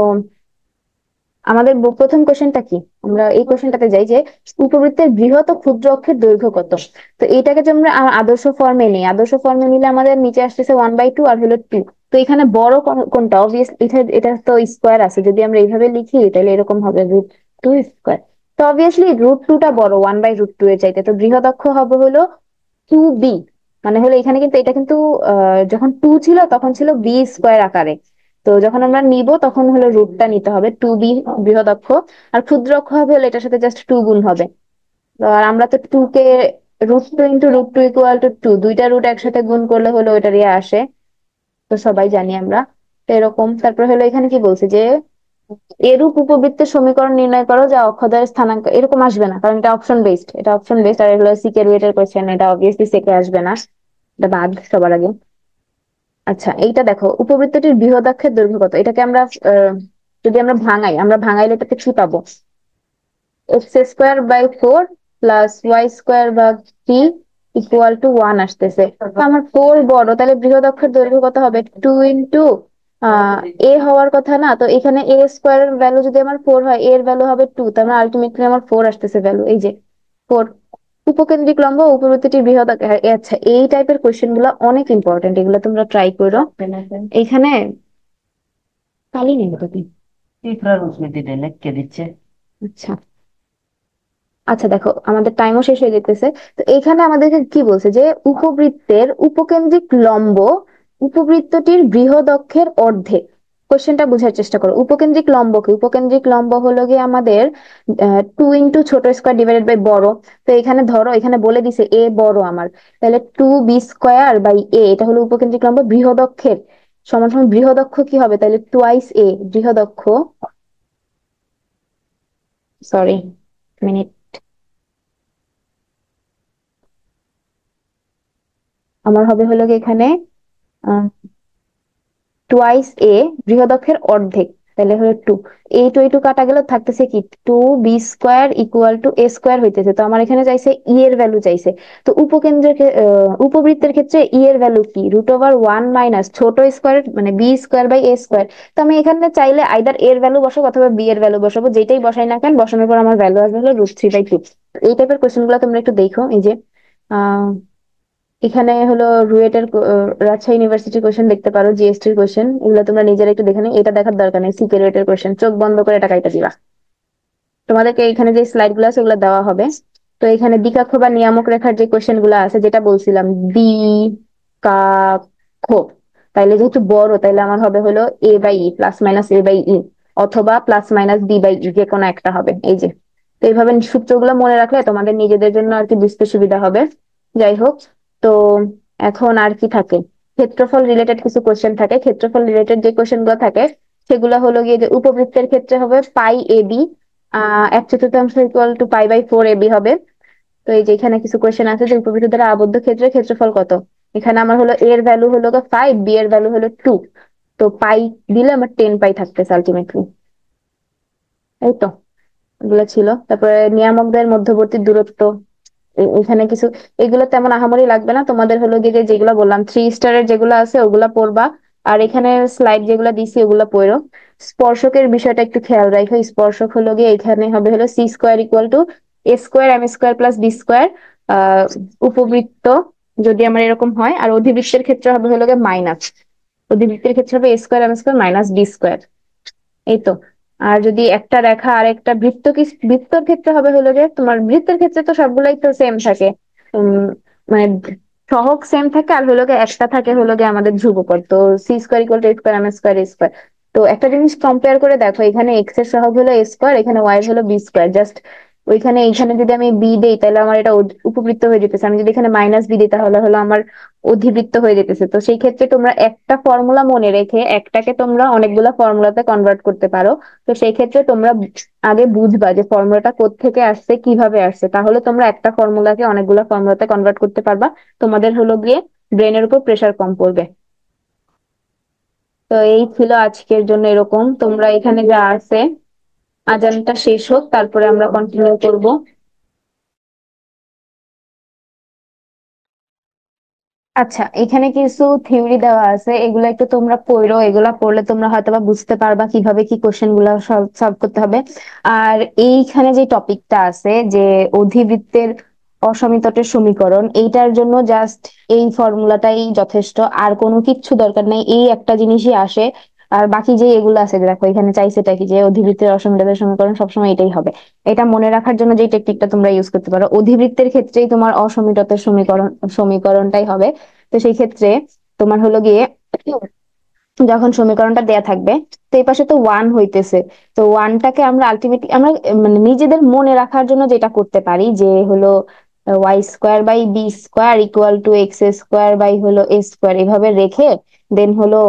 আমাদের প্রথম কোশ্চেনটা কি, আমরা এই কোশ্চেনটাতে যাই যে উপবৃত্তের বৃহৎ ও ক্ষুদ্র অক্ষের দৈর্ঘ্য কত। তো এইটাকে যে আমরা আদর্শ ফর্মে নিই, আদর্শ ফর্মে নিলে আমাদের নিচে আসতেছে 1/2 আর হলো 2। তো এখানে বড় কোনটা, অবভিয়াসলি এটা তো স্কোয়ার আছে, যদি আমরা এইভাবে লিখি তাহলে এরকম হবে √2 স্কোয়ার। তো অবভিয়াসলি √2টা বড় 1/√2 এর চাইতে। তো বৃহৎ অক্ষ হবে হলো 2b। মানে হলো এখানে কিন্তু এটা কিন্তু যখন 2 ছিল তখন ছিল b² আকারে। তো যখন আমরা নিব তখন হলো রুটটা নিতে হবে 2b, বৃহৎ অক্ষ। আর ক্ষুদ্র অক্ষ হবে হলো এটার সাথে জাস্ট 2 গুণ হবে। তো আর আমরা তো 2 কে √2 × √2 ইকুয়াল টু 2, দুইটা রুট একসাথে গুণ করলে হলো ওইটার আসে। তো সবাই জানি আমরা। তো এরকম তারপর হলো এখানে কি বলছে যে এরূপ উপবৃত্তের সমীকরণ নির্ণয় করো যা অক্ষদ্বয়ের স্থানাঙ্ক, এরকম আসবে না কারণ এটা অপশন বেসড, এটা অপশন বেসড। আর এগুলো সিকে রুয়েটের কোশ্চেন, এটা অবভিয়াসলি সেকে আসবে না, এটা বাদ সবার আগে। আচ্ছা এইটা দেখো, উপবৃত্তটির বৃহদাক্ষের দৈর্ঘ্য কত। এটাকে আমরা যদি আমরা ভাঙাই, আমরা ভাঙাইলে এটাতে কি পাবো, x² বাই 4 প্লাস y² ভাগ 3 ইকুয়াল টু 1 আসতেছে। তো আমার 4 বড়, তাহলে বৃহদাক্ষের দৈর্ঘ্য কত হবে, 2 আহ এ হওয়ার কথা না। তো এখানে a² এর ভ্যালু যদি আমার 4 হয়, এর ভ্যালু হবে 2, তার মানে আলটিমেটলি আমার 4 আসতেছে ভ্যালু, এই যে 4। উপকেন্দ্রিক লম্ব ও উপবৃত্তটির বৃহৎ আচ্ছা, এই টাইপের কোয়েশ্চেন গুলো অনেক ইম্পর্টেন্ট, এগুলো তোমরা ট্রাই করো। এখানে কালি নেই তো কি? লিখে দিচ্ছে। আচ্ছা, আচ্ছা দেখো আমাদের টাইমও শেষ হয়ে যেতেছে। তো এখানে আমাদেরকে কি বলছে যে উপবৃত্তের উপকেন্দ্রিক লম্ব উপবৃত্তটির বৃহৎ অক্ষের অর্ধেক। কোশ্চেনটা বোঝার চেষ্টা করো। উপকেন্দ্রিক লম্ব কি? উপকেন্দ্রিক লম্ব হলো গিয়ে আমাদের 2 ইন্টু ছোট স্কোয়ার ডিভাইডেড বাই বড়। তো এখানে ধরো এখানে বলে দিছে এ বড় আমার, তাহলে 2b² বাই এটা হলো উপকেন্দ্রিক লম্ব বৃহৎ অক্ষের। সমান সমান বৃহৎ অক্ষ কি হবে? তাহলে টুয়াইস এ বৃহৎ অক্ষ, সরি মিনিট, আমার হবে হলো গিয়ে এখানে টুয়াইস এ বৃহদক্ষের অর্ধেক, তাহলে হলো 2। এই টু এই টু কাটা গেল, থাকতেছে কি 2b² = a² হইতেছে। তো আমার এখানে চাইছে ই এর ভ্যালু চাইছে। তো উপবৃত্তের ক্ষেত্রে ই এর ভ্যালু কি? √1 মাইনাস ছোট স্কোয়ার মানে b²/a²। তো আমি এখানে চাইলে আইদার এর ভ্যালু বসাবো অথবা বি এর ভ্যালু বসাবো, যেটাই বসাই না কেন বসানোর পর আমার ভ্যালু আসবে হলো √3/2। এই টাইপের কোশ্চেন গুলো তোমরা একটু দেখো। এই যে আহ এখানে হলো রুয়েটের রাজশাহী ইউনিভার্সিটির কোশ্চেন দেখতে পারো, জিএসটির কোশ্চেন, এগুলো তোমরা নিজেরা একটু দেখে নিও। এটা দেখার দরকার নেই, সিকে রুয়েটের কোশ্চেন চোখ বন্ধ করে এটা কাইটা দিবা। তোমাদেরকে এখানে যে স্লাইড গুলো আছে ওগুলো দেওয়া হবে। তো এখানে দ্বিকাক্ষ বা নিয়ামক রেখার যে কোশ্চেন গুলো আছে, যেটা বলছিলাম খ, তাইলে যেহেতু বড় তাইলে আমার হবে হলো a/e +-a/e, অথবা +-b/e, যে কোনো একটা হবে। এই যে, তো এইভাবে সূত্রগুলো মনে রাখলে তোমাদের নিজেদের জন্য আর কি বুঝতে সুবিধা হবে। যাই হোক, তো এখন আর কি থাকে, ক্ষেত্রফল রিলেটেড কিছু কোশ্চেন থাকে। ক্ষেত্রফল রিলেটেড যে কোশ্চেন গুলো থাকে সেগুলো হলো গিয়ে যে উপবৃত্তের ক্ষেত্রে হবে π/ab, 1/4 π/4ab হবে। তো এই যে এখানে কিছু কোয়েশ্চেন আছে যে উপবৃত্ত দ্বারা আবদ্ধ ক্ষেত্রের ক্ষেত্রফল কত। এখানে আমার হলো এর ভ্যালু হলো 5, বি এর ভ্যালু হলো 2। তো পাই দিলে আমার 10 পাই থাকতেছে আলটিমেটলি। এই তো, এগুলো ছিল। তারপরে নিয়ামকদের মধ্যবর্তী দূরত্ব, এখানে কিছু, এগুলো তেমন আহামরি লাগবে না তোমাদের, হলো গিয়ে যে যেগুলো বললাম 3 স্টারের যেগুলো আছে ওগুলা পড়বা। আর এখানে স্লাইড যেগুলো দিছি ওগুলা পড়ো। স্পর্শকের বিষয়টা একটু খেয়াল রাখো। স্পর্শক হলো গিয়ে এখানে হবে হলো c² = a² m² + b²। উপবৃত্ত যদি আমার এরকম হয়, আর অধিবৃত্তের ক্ষেত্রে হবে হলো গিয়ে মাইনাস, অধিবৃত্তের ক্ষেত্রে হবে a²m² - b²। এই তো। আর যদি একটা রেখা আর একটা বৃত্ত, কি বৃত্তর ক্ষেত্রে হবে হলো যে তোমার বৃত্তের ক্ষেত্রে তো সবগুলাই তো সেম থাকে। উম মানে সহগ সেম থাকে, আর হলো গিয়ে একটা থাকে হলো গিয়ে আমাদের ধ্রুবপদ। তো c² = a², m², a²। তো একটা জিনিস কম্পেয়ার করে দেখো, এখানে এক্স এর সহগ হলো a², এখানে ওয়াই এর হলো b²। জাস্ট ওইখানে এইখানে যদি আমি বি দেই তাহলে আমার এটা উপবৃত্ত হয়ে যেতেছে। আমি যদি এখানে -b দিই তাহলে হলো আমার অধিবৃত্ত হয়ে যেতেছে। তো সেই ক্ষেত্রে তোমরা একটা ফর্মুলা মনে রেখে একটাকে তোমরা অনেকগুলা ফর্মুলাতে কনভার্ট করতে পারো। তো সেই ক্ষেত্রে তোমরা আগে বুঝবা যে ফর্মুলাটা কোত্থেকে আসছে, কিভাবে আসছে, তাহলে তোমরা একটা ফর্মুলাকে অনেকগুলা ফর্মুলাতে কনভার্ট করতে পারবা। তোমাদের হলো গিয়ে ব্রেনের উপর প্রেসার কম পড়বে। তো এই ছিল আজকের জন্য এরকম। তোমরা এখানে যা আছে, আজানটা শেষ হোক তারপরে আমরা কন্টিনিউ করব। আচ্ছা, এখানে কিছু থিওরি দেওয়া আছে, এগুলা একটু তোমরা পড়ো। এগুলা পড়লে তোমরা হয়তোবা বুঝতে পারবা কিভাবে কি কোশ্চেন গুলা সলভ করতে হবে। আর এইখানে যে টপিকটা আছে যে অধিবৃত্তের অসমীতটের সমীকরণ, এইটার জন্য জাস্ট এই ফর্মুলাটাই যথেষ্ট, আর কোনো কিচ্ছু দরকার নেই। এই একটা জিনিসই আসে। আর বাকি যে এগুলো আছে, যে দেখো এখানে চাইছেটা কি, যে অধিবৃত্তের অসমীতটের সমীকরণ সবসময় এটাই হবে। এটা মনে রাখার জন্য যে টেকনিকটা তোমরা ইউজ করতে পারো, অধিবৃত্তের ক্ষেত্রেই তোমার অসমীতটের সমীকরণটাই হবে। তো সেই ক্ষেত্রে তোমার হলো গিয়ে যখন সমীকরণটা দেয়া থাকবে, তো এই পাশে তো ওয়ান হইতেছে। তো ওয়ানটাকে আমরা আলটিমেটলি আমরা মানে নিজেদের মনে রাখার জন্য যেটা করতে পারি যে হলো y²/b² = x² বাই হলো a², এভাবে রেখে দেন হলো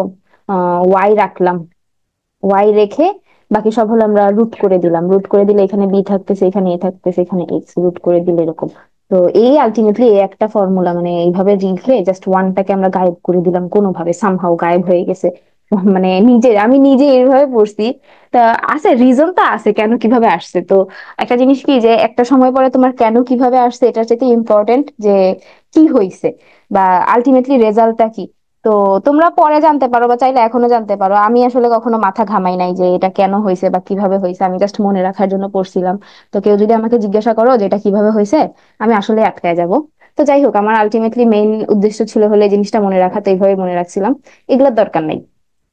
ওয়াই রাখলাম। ওয়াই রেখে বাকি সব হলো আমরা রুট করে দিলাম। রুট করে দিলে এখানে বি থাকতেছে, এখানে এ থাকতেছে, এখানে এক্স, রুট করে দিলে এরকম। তো এই আলটিমেটলি এই একটা ফর্মুলা, মানে এইভাবে লিখে জাস্ট ওয়ানটাকে আমরা গায়েব করে দিলাম, কোনোভাবে সামহাও গায়েব হয়ে গেছে। মানে আমি নিজে এইভাবে পড়ছি। তা আছে, রিজন তো আছে কেন কিভাবে আসছে। তো একটা জিনিস কি, যে একটা সময় পরে তোমার কেন কিভাবে আসছে এটার চাইতে ইম্পর্টেন্ট যে কি হইছে বা আলটিমেটলি রেজাল্টটা কি। তো তোমরা পরে জানতে পারো বা চাইলে এখনো জানতে পারো, আমি আসলে কখনো মাথা ঘামাই নাই যে এটা কেন হয়েছে বা কিভাবে হয়েছে, আমি জাস্ট মনে রাখার জন্য পড়ছিলাম। তো কেউ যদি আমাকে জিজ্ঞাসা করো যে এটা কিভাবে হয়েছে, আমি আসলে আটকায় যাব। তো যাই হোক, আমার আলটিমেটলি মেইন উদ্দেশ্য ছিল হলে এই জিনিসটা মনে রাখা, তো এইভাবে মনে রাখছিলাম। এগুলোর দরকার নাই,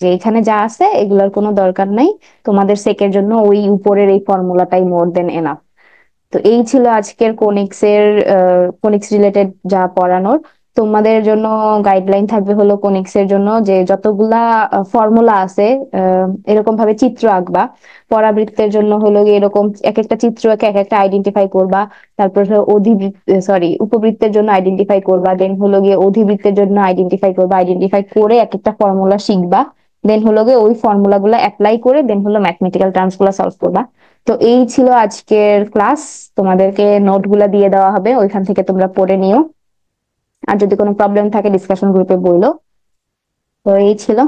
যে এখানে যা আছে এগুলোর কোনো দরকার নাই। তোমাদের সেকের জন্য ওই উপরের এই ফর্মুলাটাই মোর দেন এনাফ। তো এই ছিল আজকের কোনিক্স রিলেটেড যা পড়ানোর। তোমাদের জন্য গাইডলাইন থাকবে হলো কোনিক্স এর জন্য যে যতগুলা ফর্মুলা আছে, এরকম ভাবে চিত্র আঁকবা। পরাবৃত্তের জন্য হলো গিয়ে এরকম এক একটা চিত্রকে এক একটা আইডেন্টিফাই করবা। তারপর হলো উপবৃত্তের জন্য আইডেন্টিফাই করবা, দেন হলো গিয়ে অধিবৃত্তের জন্য আইডেন্টিফাই করবা, আইডেন্টিফাই করে এক একটা ফর্মুলা শিখবা। দেন হলো গিয়ে ওই ফর্মুলা গুলা অ্যাপ্লাই করে দেন হলো ম্যাথমেটিক্যাল টার্মস গুলা সলভ করবা। তো এই ছিল আজকের ক্লাস। তোমাদেরকে নোট গুলা দিয়ে দেওয়া হবে, ওইখান থেকে তোমরা পড়ে নিও। আর যদি কোনো প্রবলেম থাকে ডিসকাশন গ্রুপে বললো। তো এই ছিল।